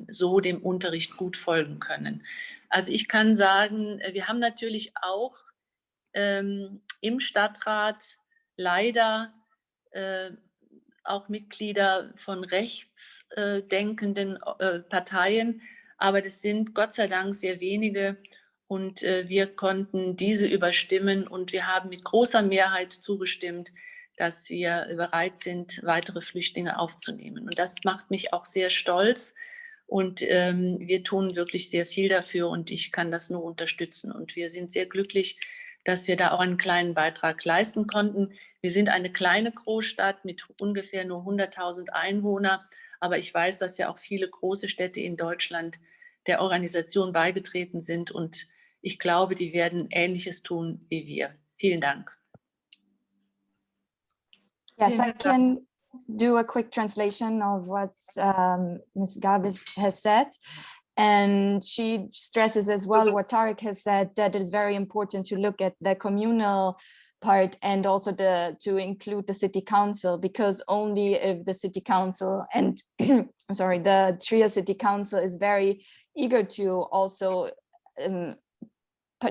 so dem Unterricht gut folgen können. Also ich kann sagen, wir haben natürlich auch im Stadtrat leider auch Mitglieder von rechtsdenkenden Parteien, aber das sind Gott sei Dank sehr wenige und wir konnten diese überstimmen und wir haben mit großer Mehrheit zugestimmt, dass wir bereit sind, weitere Flüchtlinge aufzunehmen. Und das macht mich auch sehr stolz und wir tun wirklich sehr viel dafür und ich kann das nur unterstützen. Und wir sind sehr glücklich, dass wir da auch einen kleinen Beitrag leisten konnten. Wir sind eine kleine Großstadt mit ungefähr nur 100.000 Einwohnern. Aber ich weiß, dass ja auch viele große Städte in Deutschland der Organisation beigetreten sind. Und ich glaube, die werden Ähnliches tun wie wir. Vielen Dank. Yes, I can do a quick translation of what Ms. Garbes has said. And she stresses as well what Tarek has said, that it is very important to look at the communal part and also to include the city council, because only if the city council and sorry, the Trier City Council is very eager to also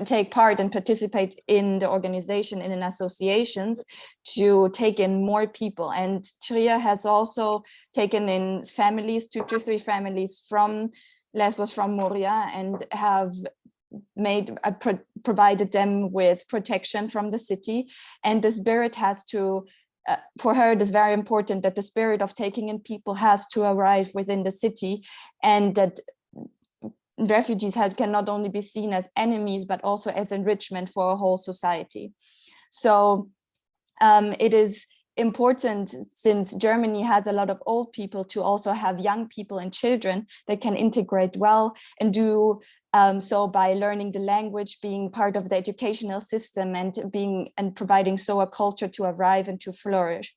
take part and participate in the organization and in associations to take in more people. And Trier has also taken in families, 2 to 3 families from Lesbos, from Moria, and have provided them with protection from the city. And the spirit has to, for her, it is very important that the spirit of taking in people has to arrive within the city, and that refugees can not only be seen as enemies, but also as enrichment for a whole society. So it is important, since Germany has a lot of old people, to also have young people and children that can integrate well and do so by learning the language, being part of the educational system, and providing so a culture to arrive and to flourish.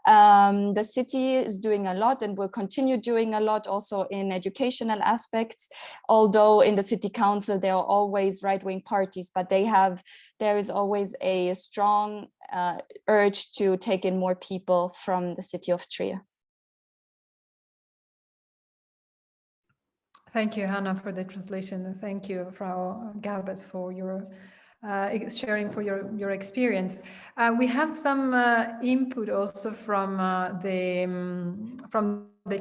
The city is doing a lot and will continue doing a lot also in educational aspects, although in the city council there are always right-wing parties, but there is always a strong urge to take in more people from the city of Trier. Thank you, Hannah, for the translation. Thank you, Frau Garbes, for your sharing, for your experience. We have some input also from the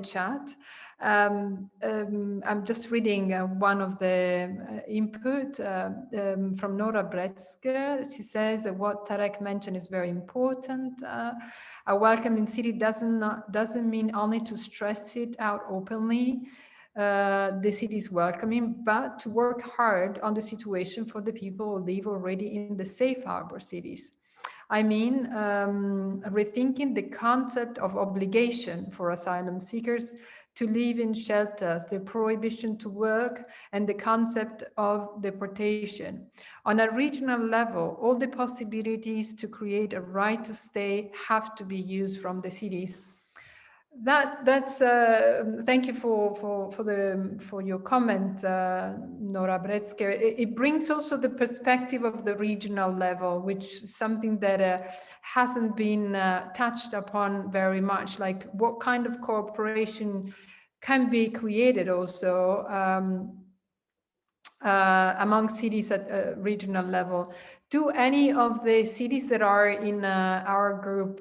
chat. I'm just reading one of the input from Nora Bretzke. She says that what Tarek mentioned is very important. A welcoming city doesn't mean only to stress it out openly. The city is welcoming, but to work hard on the situation for the people who live already in the safe harbor cities. I mean, rethinking the concept of obligation for asylum seekers to live in shelters, the prohibition to work, and the concept of deportation. On a regional level, all the possibilities to create a right to stay have to be used from the cities. That's thank you for your comment, Nora Bretzke. It brings also the perspective of the regional level, which is something that hasn't been touched upon very much. Like, what kind of cooperation can be created also among cities at a regional level. Do any of the cities that are in our group,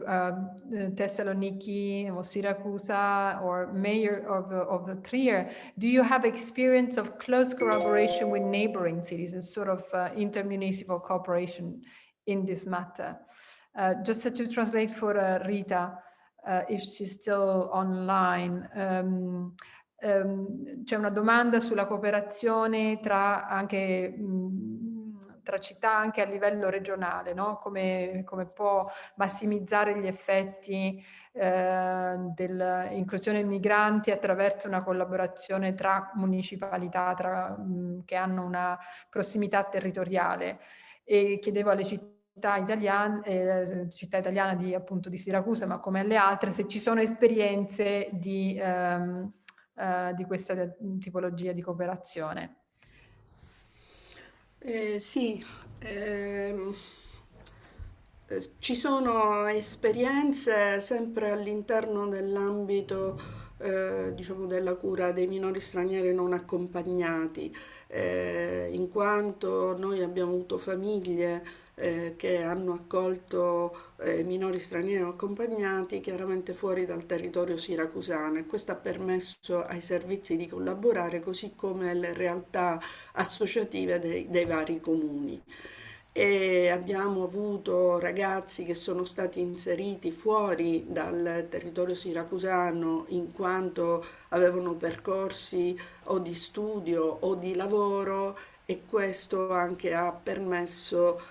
Thessaloniki or Siracusa or mayor of Trier, do you have experience of close collaboration with neighboring cities and sort of intermunicipal cooperation in this matter? Just to translate for Rita, if she's still online. C'è una domanda sulla cooperazione tra città anche a livello regionale, no? Come può massimizzare gli effetti dell'inclusione dei migranti attraverso una collaborazione tra municipalità che hanno una prossimità territoriale. E chiedevo alle città italiane, città italiana di Siracusa, ma come alle altre, se ci sono esperienze di questa tipologia di cooperazione. Sì, ci sono esperienze sempre all'interno dell'ambito diciamo della cura dei minori stranieri non accompagnati, in quanto noi abbiamo avuto famiglie che hanno accolto minori stranieri non accompagnati chiaramente fuori dal territorio siracusano, e questo ha permesso ai servizi di collaborare, così come alle realtà associative dei vari comuni. E abbiamo avuto ragazzi che sono stati inseriti fuori dal territorio siracusano in quanto avevano percorsi o di studio o di lavoro, e questo anche ha permesso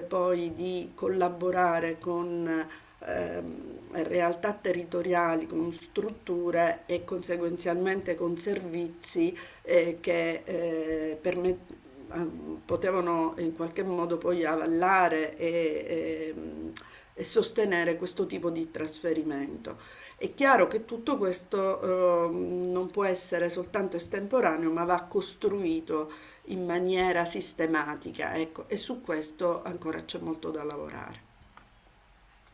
poi di collaborare con realtà territoriali, con strutture e conseguenzialmente con servizi che potevano in qualche modo poi avallare e e sostenere questo tipo di trasferimento. È chiaro che tutto questo non può essere soltanto estemporaneo, ma va costruito in maniera sistematica, ecco, e su questo ancora c'è molto da lavorare.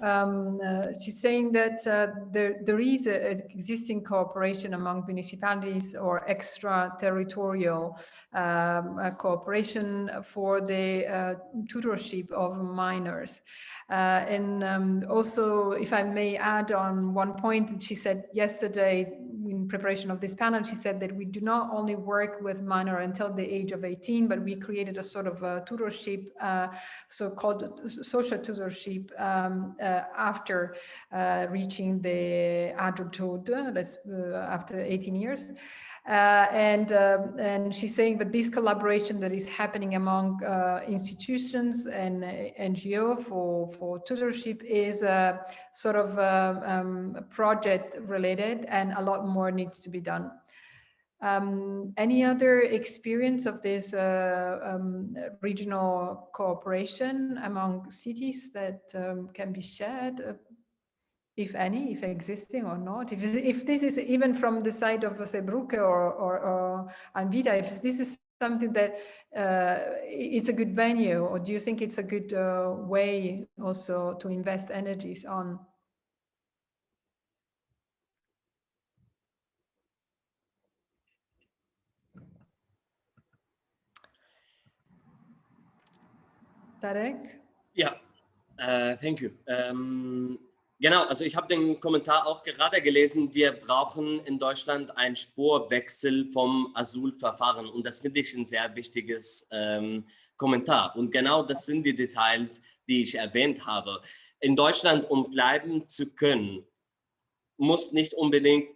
She's saying that there is existing cooperation among municipalities or extraterritorial cooperation for the tutorship of minors. And also, if I may add on one point that she said yesterday in preparation of this panel, she said that we do not only work with minor until the age of 18, but we created a sort of a tutorship, so-called social tutorship after reaching the adulthood, after 18 years. And she's saying that this collaboration that is happening among institutions and NGO for tutorship is sort of project related, and a lot more needs to be done. Any other experience of this regional cooperation among cities that can be shared? If any, if existing or not, if this is even from the side of Zeebrugge or Anvita, if this is something that it's a good venue, or do you think it's a good way also to invest energies on? Tarek? Ja, thank you. Genau, also ich habe den Kommentar auch gerade gelesen, wir brauchen in Deutschland einen Spurwechsel vom Asylverfahren, und das finde ich ein sehr wichtiges Kommentar, und genau das sind die Details, die ich erwähnt habe. In Deutschland, um bleiben zu können, muss nicht unbedingt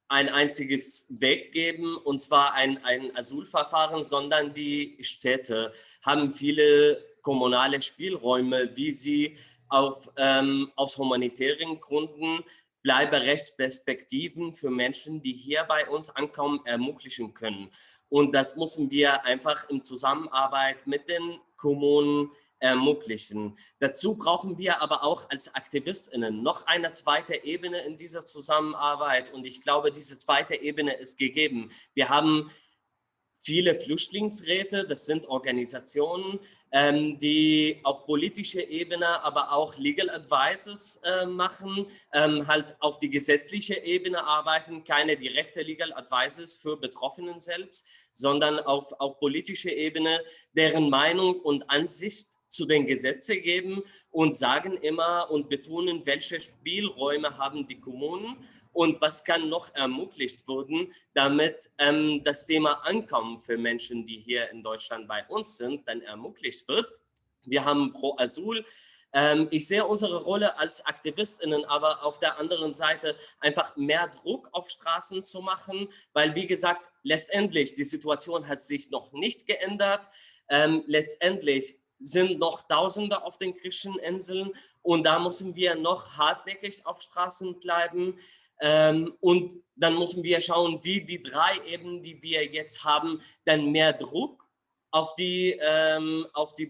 ein einziges Weg geben, und zwar ein Asylverfahren, sondern die Städte haben viele kommunale Spielräume, wie sie aus humanitären Gründen Bleiberechtsperspektiven für Menschen, die hier bei uns ankommen, ermöglichen können. Und das müssen wir einfach in Zusammenarbeit mit den Kommunen ermöglichen. Dazu brauchen wir aber auch als AktivistInnen noch eine zweite Ebene in dieser Zusammenarbeit, und ich glaube, diese zweite Ebene ist gegeben. Wir haben viele Flüchtlingsräte, das sind Organisationen, die auf politischer Ebene, aber auch Legal Advices machen, halt auf die gesetzliche Ebene arbeiten, keine direkte Legal Advices für Betroffenen selbst, sondern auf politischer Ebene deren Meinung und Ansicht zu den Gesetzen geben und sagen immer und betonen, welche Spielräume haben die Kommunen und was kann noch ermöglicht werden, damit das Thema Ankommen für Menschen, die hier in Deutschland bei uns sind, dann ermöglicht wird. Wir haben Pro Asyl. Ich sehe unsere Rolle als AktivistInnen aber auf der anderen Seite einfach mehr Druck auf Straßen zu machen, weil, wie gesagt, letztendlich die Situation hat sich noch nicht geändert. Letztendlich sind noch Tausende auf den griechischen Inseln, und da müssen wir noch hartnäckig auf Straßen bleiben. Und dann müssen wir schauen, wie die drei Ebenen, die wir jetzt haben, dann mehr Druck auf die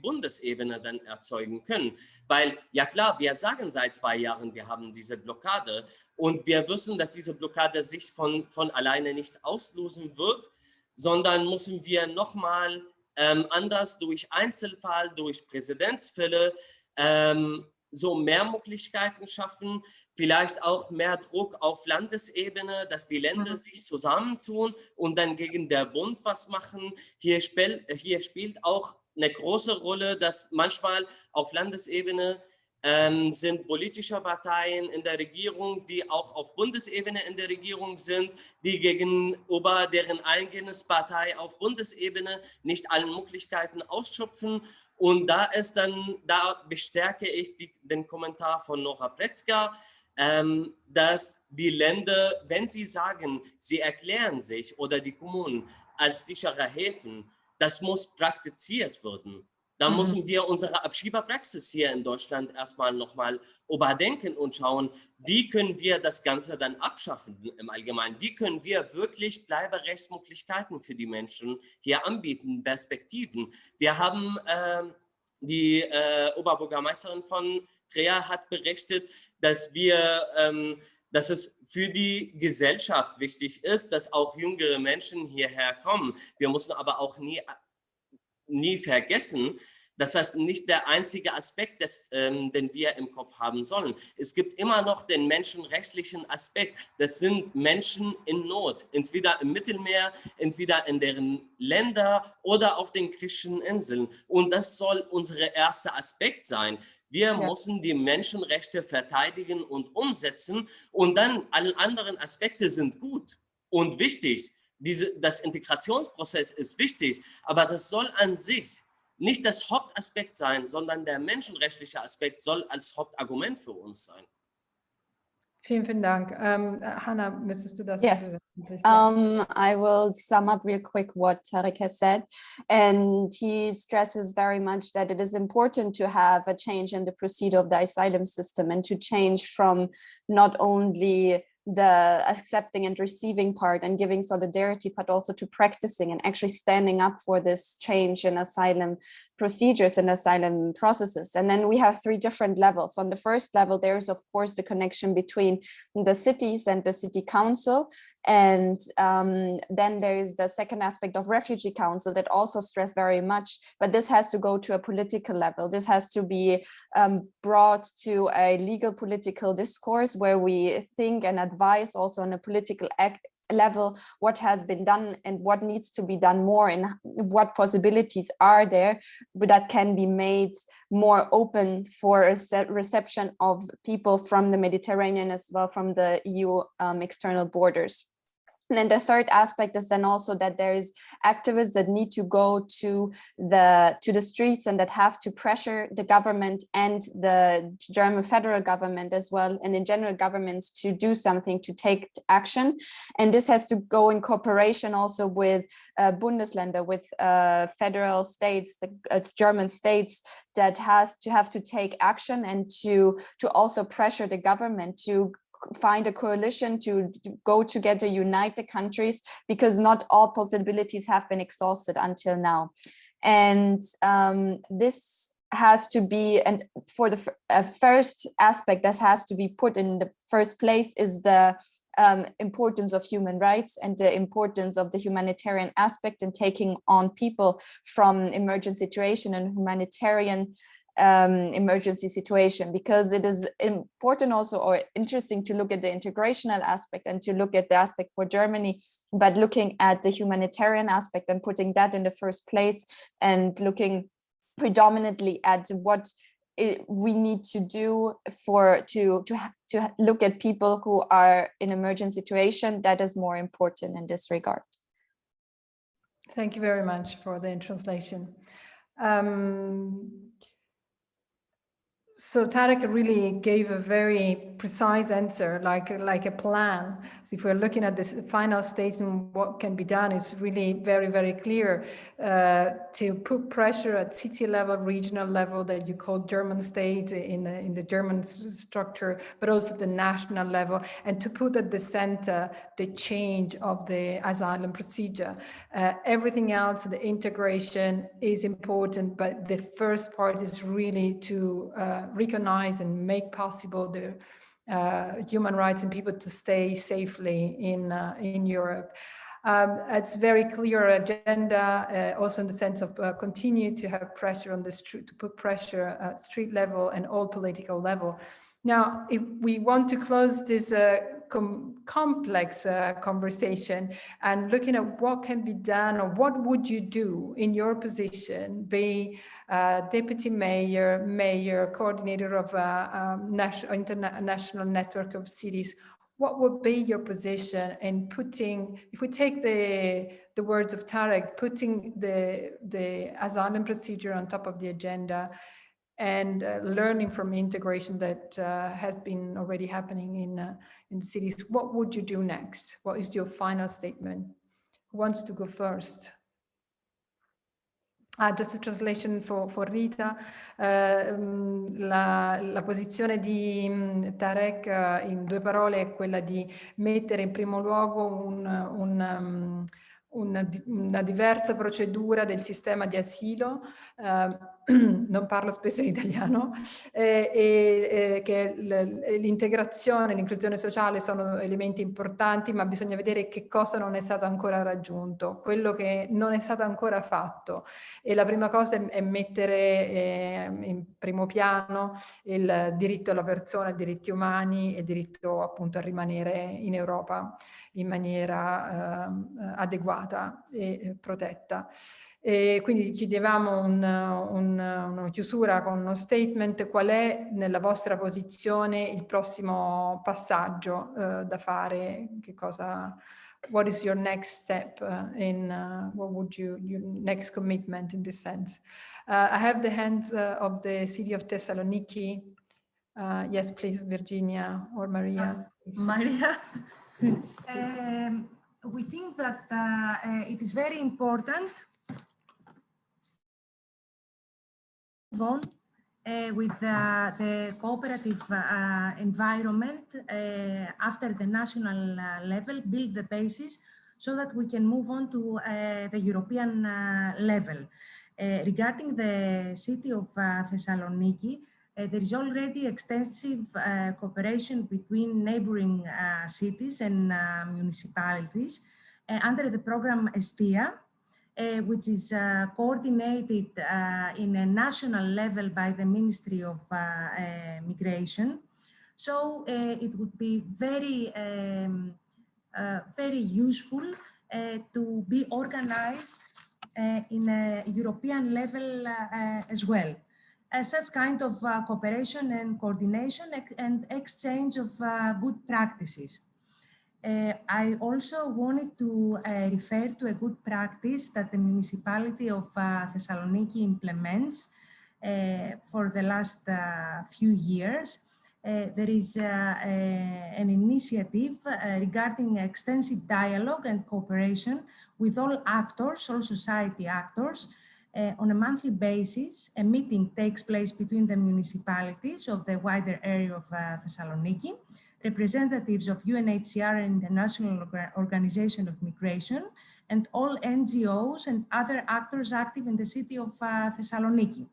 Bundesebene dann erzeugen können. Weil, ja klar, wir sagen seit 2 Jahren, wir haben diese Blockade, und wir wissen, dass diese Blockade sich von alleine nicht auslösen wird, sondern müssen wir nochmal anders durch Einzelfall, durch Präzedenzfälle so mehr Möglichkeiten schaffen, vielleicht auch mehr Druck auf Landesebene, dass die Länder sich zusammentun und dann gegen den Bund was machen. Hier spielt auch eine große Rolle, dass manchmal auf Landesebene sind politische Parteien in der Regierung, die auch auf Bundesebene in der Regierung sind, die gegenüber deren eigenes Partei auf Bundesebene nicht alle Möglichkeiten ausschöpfen. Und da bestärke ich den Kommentar von Nora Pretzka, dass die Länder, wenn sie sagen, sie erklären sich oder die Kommunen als sichere Häfen, das muss praktiziert werden. Da müssen wir unsere Abschiebepraxis hier in Deutschland erstmal nochmal überdenken und schauen, wie können wir das Ganze dann abschaffen im Allgemeinen? Wie können wir wirklich Bleiberechtsmöglichkeiten für die Menschen hier anbieten, Perspektiven? Wir haben die Oberbürgermeisterin von Trea hat berichtet, dass dass es für die Gesellschaft wichtig ist, dass auch jüngere Menschen hierher kommen. Wir müssen aber auch nie vergessen, dass das nicht der einzige Aspekt ist, den wir im Kopf haben sollen. Es gibt immer noch den menschenrechtlichen Aspekt. Das sind Menschen in Not, entweder im Mittelmeer, entweder in deren Länder oder auf den griechischen Inseln. Und das soll unser erster Aspekt sein. Wir müssen die Menschenrechte verteidigen und umsetzen, und dann alle anderen Aspekte sind gut und wichtig. Das Integrationsprozess ist wichtig, aber das soll an sich nicht das Hauptaspekt sein, sondern der menschenrechtliche Aspekt soll als Hauptargument für uns sein. Vielen, vielen Dank. Hannah, müsstest du das? Yes. I will sum up real quick what Tarek has said. And he stresses very much that it is important to have a change in the procedure of the asylum system, and to change from not only the accepting and receiving part and giving solidarity, but also to practicing and actually standing up for this change in asylum procedures and asylum processes. And then we have three different levels. On the first level, there's of course the connection between the cities and the city council. And then there's the second aspect of refugee council that also stress very much, but this has to go to a political level. This has to be brought to a legal political discourse where we think and advise also on a political level what has been done and what needs to be done more, and what possibilities are there that can be made more open for a reception of people from the Mediterranean as well from the EU external borders. And then the third aspect is then also that there is activists that need to go to the streets and that have to pressure the government and the German federal government as well, and in general governments, to do something, to take action. And this has to go in cooperation also with Bundesländer, with federal states, the German states, that have to take action and to also pressure the government to find a coalition, to go together, unite the countries, because not all possibilities have been exhausted until now. And this has to be, and for the first aspect that has to be put in the first place is the importance of human rights and the importance of the humanitarian aspect and taking on people from emergent situation and humanitarian emergency situation, because it is important also, or interesting, to look at the integrational aspect and to look at the aspect for Germany, but looking at the humanitarian aspect and putting that in the first place, and looking predominantly at what we need to do to look at people who are in emergent situation. That is more important in this regard. Thank you very much for the translation. So Tarek really gave a very precise answer, like a plan. So if we're looking at this final statement, what can be done is really very, very clear, to put pressure at city level, regional level, that you call German state in the German structure, but also the national level, and to put at the center the change of the asylum procedure. Everything else, the integration is important, but the first part is really to recognize and make possible the human rights and people to stay safely in Europe. It's very clear agenda, also in the sense of continue to have pressure on the street, to put pressure at street level and all political level. Now, if we want to close this complex conversation and looking at what can be done, or what would you do in your position, be deputy mayor, coordinator of a international network of cities, what would be your position in putting, if we take the words of Tarek, putting the asylum procedure on top of the agenda, and learning from integration that has been already happening in the cities, what would you do next? What is your final statement? Who wants to go first? Just a translation for Rita. La posizione di Tarek in due parole è quella di mettere in primo luogo una diversa procedura del sistema di asilo, non parlo spesso in italiano, che l'integrazione e l'inclusione sociale sono elementi importanti, ma bisogna vedere che cosa non è stato ancora raggiunto, quello che non è stato ancora fatto. E la prima cosa è mettere in primo piano il diritto alla persona, i diritti umani e il diritto appunto a rimanere in Europa in maniera adeguata e protetta. E quindi chiedevamo una chiusura con uno statement: qual è nella vostra posizione il prossimo passaggio da fare? Che cosa, what is your next step what would your next commitment in this sense? I have the hands of the city of Thessaloniki. Yes, please, Virginia or Maria. Maria, we think that it is very important to move on with the cooperative environment after the national level, build the basis so that we can move on to the European level. Regarding the city of Thessaloniki, there is already extensive cooperation between neighboring cities and municipalities under the program ESTIA, which is coordinated in a national level by the Ministry of Migration. So it would be very, very useful to be organized in a European level as well. Such kind of cooperation and coordination and exchange of good practices. I also wanted to refer to a good practice that the municipality of Thessaloniki implements for the last few years. There is an initiative regarding extensive dialogue and cooperation with all actors, all society actors. On a monthly basis, a meeting takes place between the municipalities of the wider area of Thessaloniki, representatives of UNHCR and the International Organization of Migration, and all NGOs and other actors active in the city of Thessaloniki.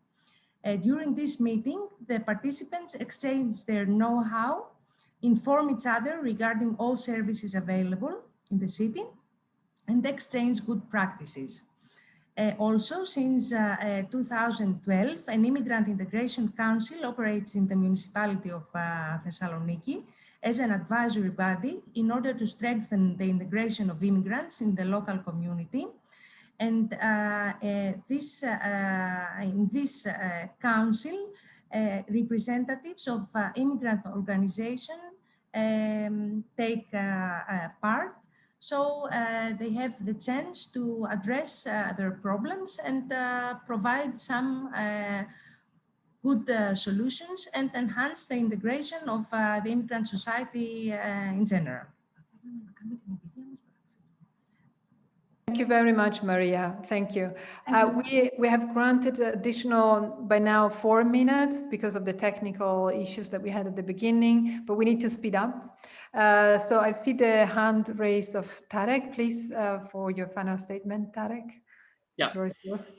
During this meeting, the participants exchange their know-how, inform each other regarding all services available in the city, and exchange good practices. Also, since 2012, an Immigrant Integration Council operates in the municipality of Thessaloniki as an advisory body in order to strengthen the integration of immigrants in the local community. And in this council, representatives of immigrant organizations take part. So they have the chance to address their problems and provide some good solutions and enhance the integration of the immigrant society in general. Thank you very much, Maria. Thank you. We have granted additional, by now, 4 minutes because of the technical issues that we had at the beginning, but we need to speed up. So I see the hand raised of Tarek. Please, for your final statement, Tarek. Ja. The floor is yours.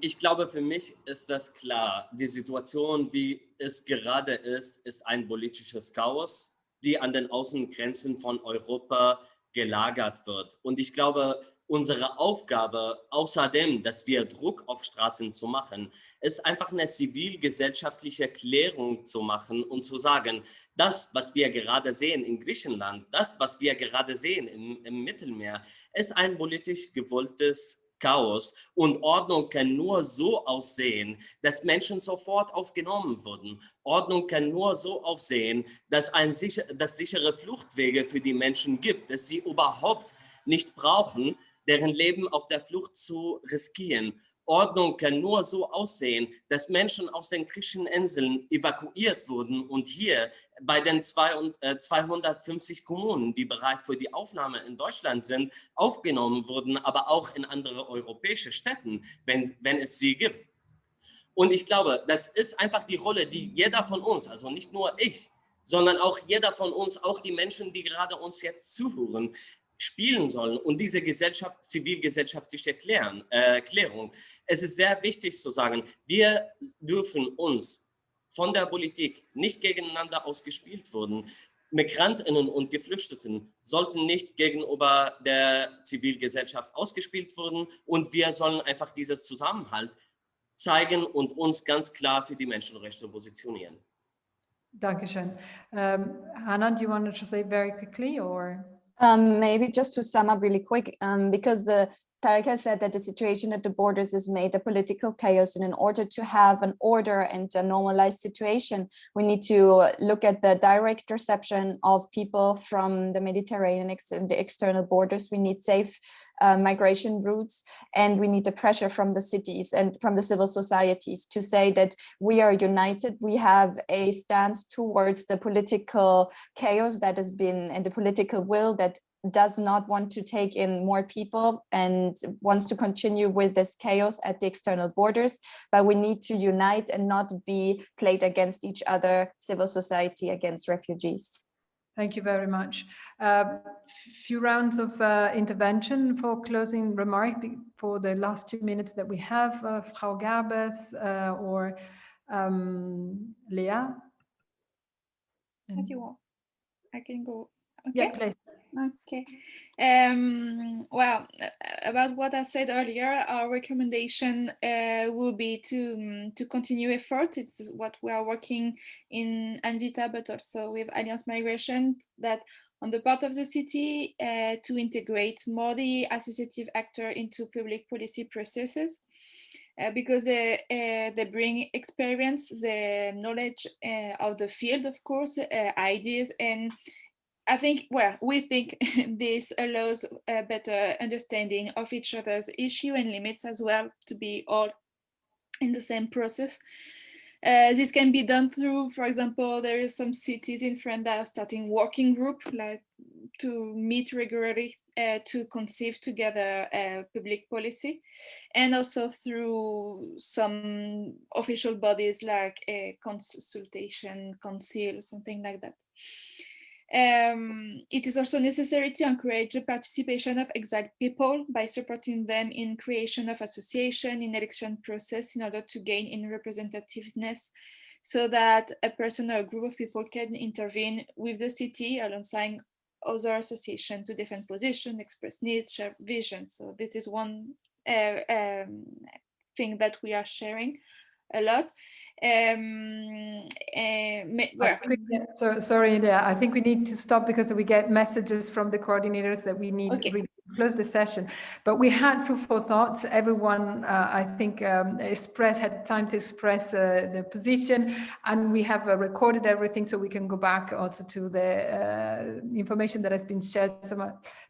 Ich glaube, für mich ist das klar. Die Situation, wie es gerade ist ein politisches Chaos, die an den Außengrenzen von Europa gelagert wird. Und ich glaube, unsere Aufgabe, außerdem, dass wir Druck auf Straßen zu machen, ist einfach eine zivilgesellschaftliche Klärung zu machen und zu sagen, das, was wir gerade sehen in Griechenland, das, was wir gerade sehen im Mittelmeer, ist ein politisch gewolltes Chaos, und Ordnung kann nur so aussehen, dass Menschen sofort aufgenommen wurden. Ordnung kann nur so aussehen, dass es sichere Fluchtwege für die Menschen gibt, dass sie überhaupt nicht brauchen, deren Leben auf der Flucht zu riskieren. Ordnung kann nur so aussehen, dass Menschen aus den griechischen Inseln evakuiert wurden und hier bei den 250 Kommunen, die bereit für die Aufnahme in Deutschland sind, aufgenommen wurden, aber auch in andere europäische Städten, wenn es sie gibt. Und ich glaube, das ist einfach die Rolle, die jeder von uns, also nicht nur ich, sondern auch jeder von uns, auch die Menschen, die gerade uns jetzt zuhören, spielen sollen und diese zivilgesellschaftliche Klärung. Es ist sehr wichtig zu sagen, wir dürfen uns von der Politik nicht gegeneinander ausgespielt werden. Migrantinnen und Geflüchteten sollten nicht gegenüber der Zivilgesellschaft ausgespielt werden und wir sollen einfach dieses Zusammenhalt zeigen und uns ganz klar für die Menschenrechte positionieren. Dankeschön. Hannah, do you want to say very quickly or? Maybe just to sum up really quick, because Tarek said that the situation at the borders is made a political chaos, and in order to have an order and a normalized situation, we need to look at the direct reception of people from the Mediterranean the external borders. We need safe migration routes, and we need the pressure from the cities and from the civil societies to say that we are united. We have a stance towards the political chaos that has been, and the political will that does not want to take in more people and wants to continue with this chaos at the external borders, but we need to unite and not be played against each other, civil society against refugees. Thank you very much. Few rounds of intervention for closing remark for the last 2 minutes that we have, Frau Garbes or Lea. As you want. I can go. Okay. Yeah, please. Okay. Well, about what I said earlier, our recommendation will be to continue effort. It's what we are working in Anvita, but also with Alliance Migration, that on the part of the city to integrate more the associative actor into public policy processes. Because they bring experience, the knowledge of the field, of course, ideas, and I think, well, we think this allows a better understanding of each other's issue and limits as well, to be all in the same process. This can be done through, for example, there is some cities in France that are starting working group, like to meet regularly to conceive together public policy, and also through some official bodies like a consultation council or something like that. It is also necessary to encourage the participation of exiled people by supporting them in creation of association, in election process, in order to gain in representativeness, so that a person or a group of people can intervene with the city alongside other associations to defend position, express needs, share vision. So this is one thing that we are sharing a lot. Sorry, Leah, I think we need to stop because we get messages from the coordinators that we need to close the session. But we had food for thoughts. Everyone, I think, had time to express the position, and we have recorded everything, so we can go back also to the information that has been shared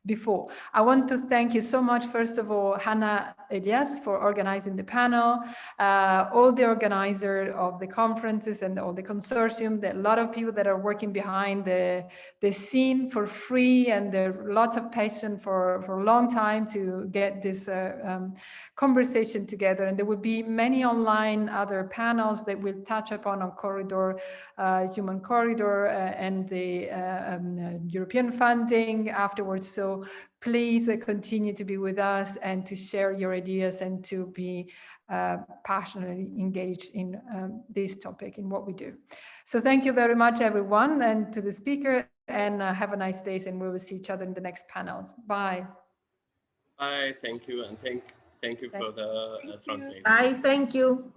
before. I want to thank you so much, first of all, Hannah Elias, for organizing the panel, all the organizers of the conferences and all the consortium, a lot of people that are working behind the scene for free, and there are lots of passion for a long time to get this conversation together. And there will be many online other panels that will touch upon corridor, human corridor, and the European funding afterwards. So please continue to be with us and to share your ideas and to be passionately engaged in this topic, in what we do. So thank you very much, everyone, and to the speaker, and have a nice day, and we will see each other in the next panel. Bye. Bye, thank you, and thank you for the translation. Bye, thank you.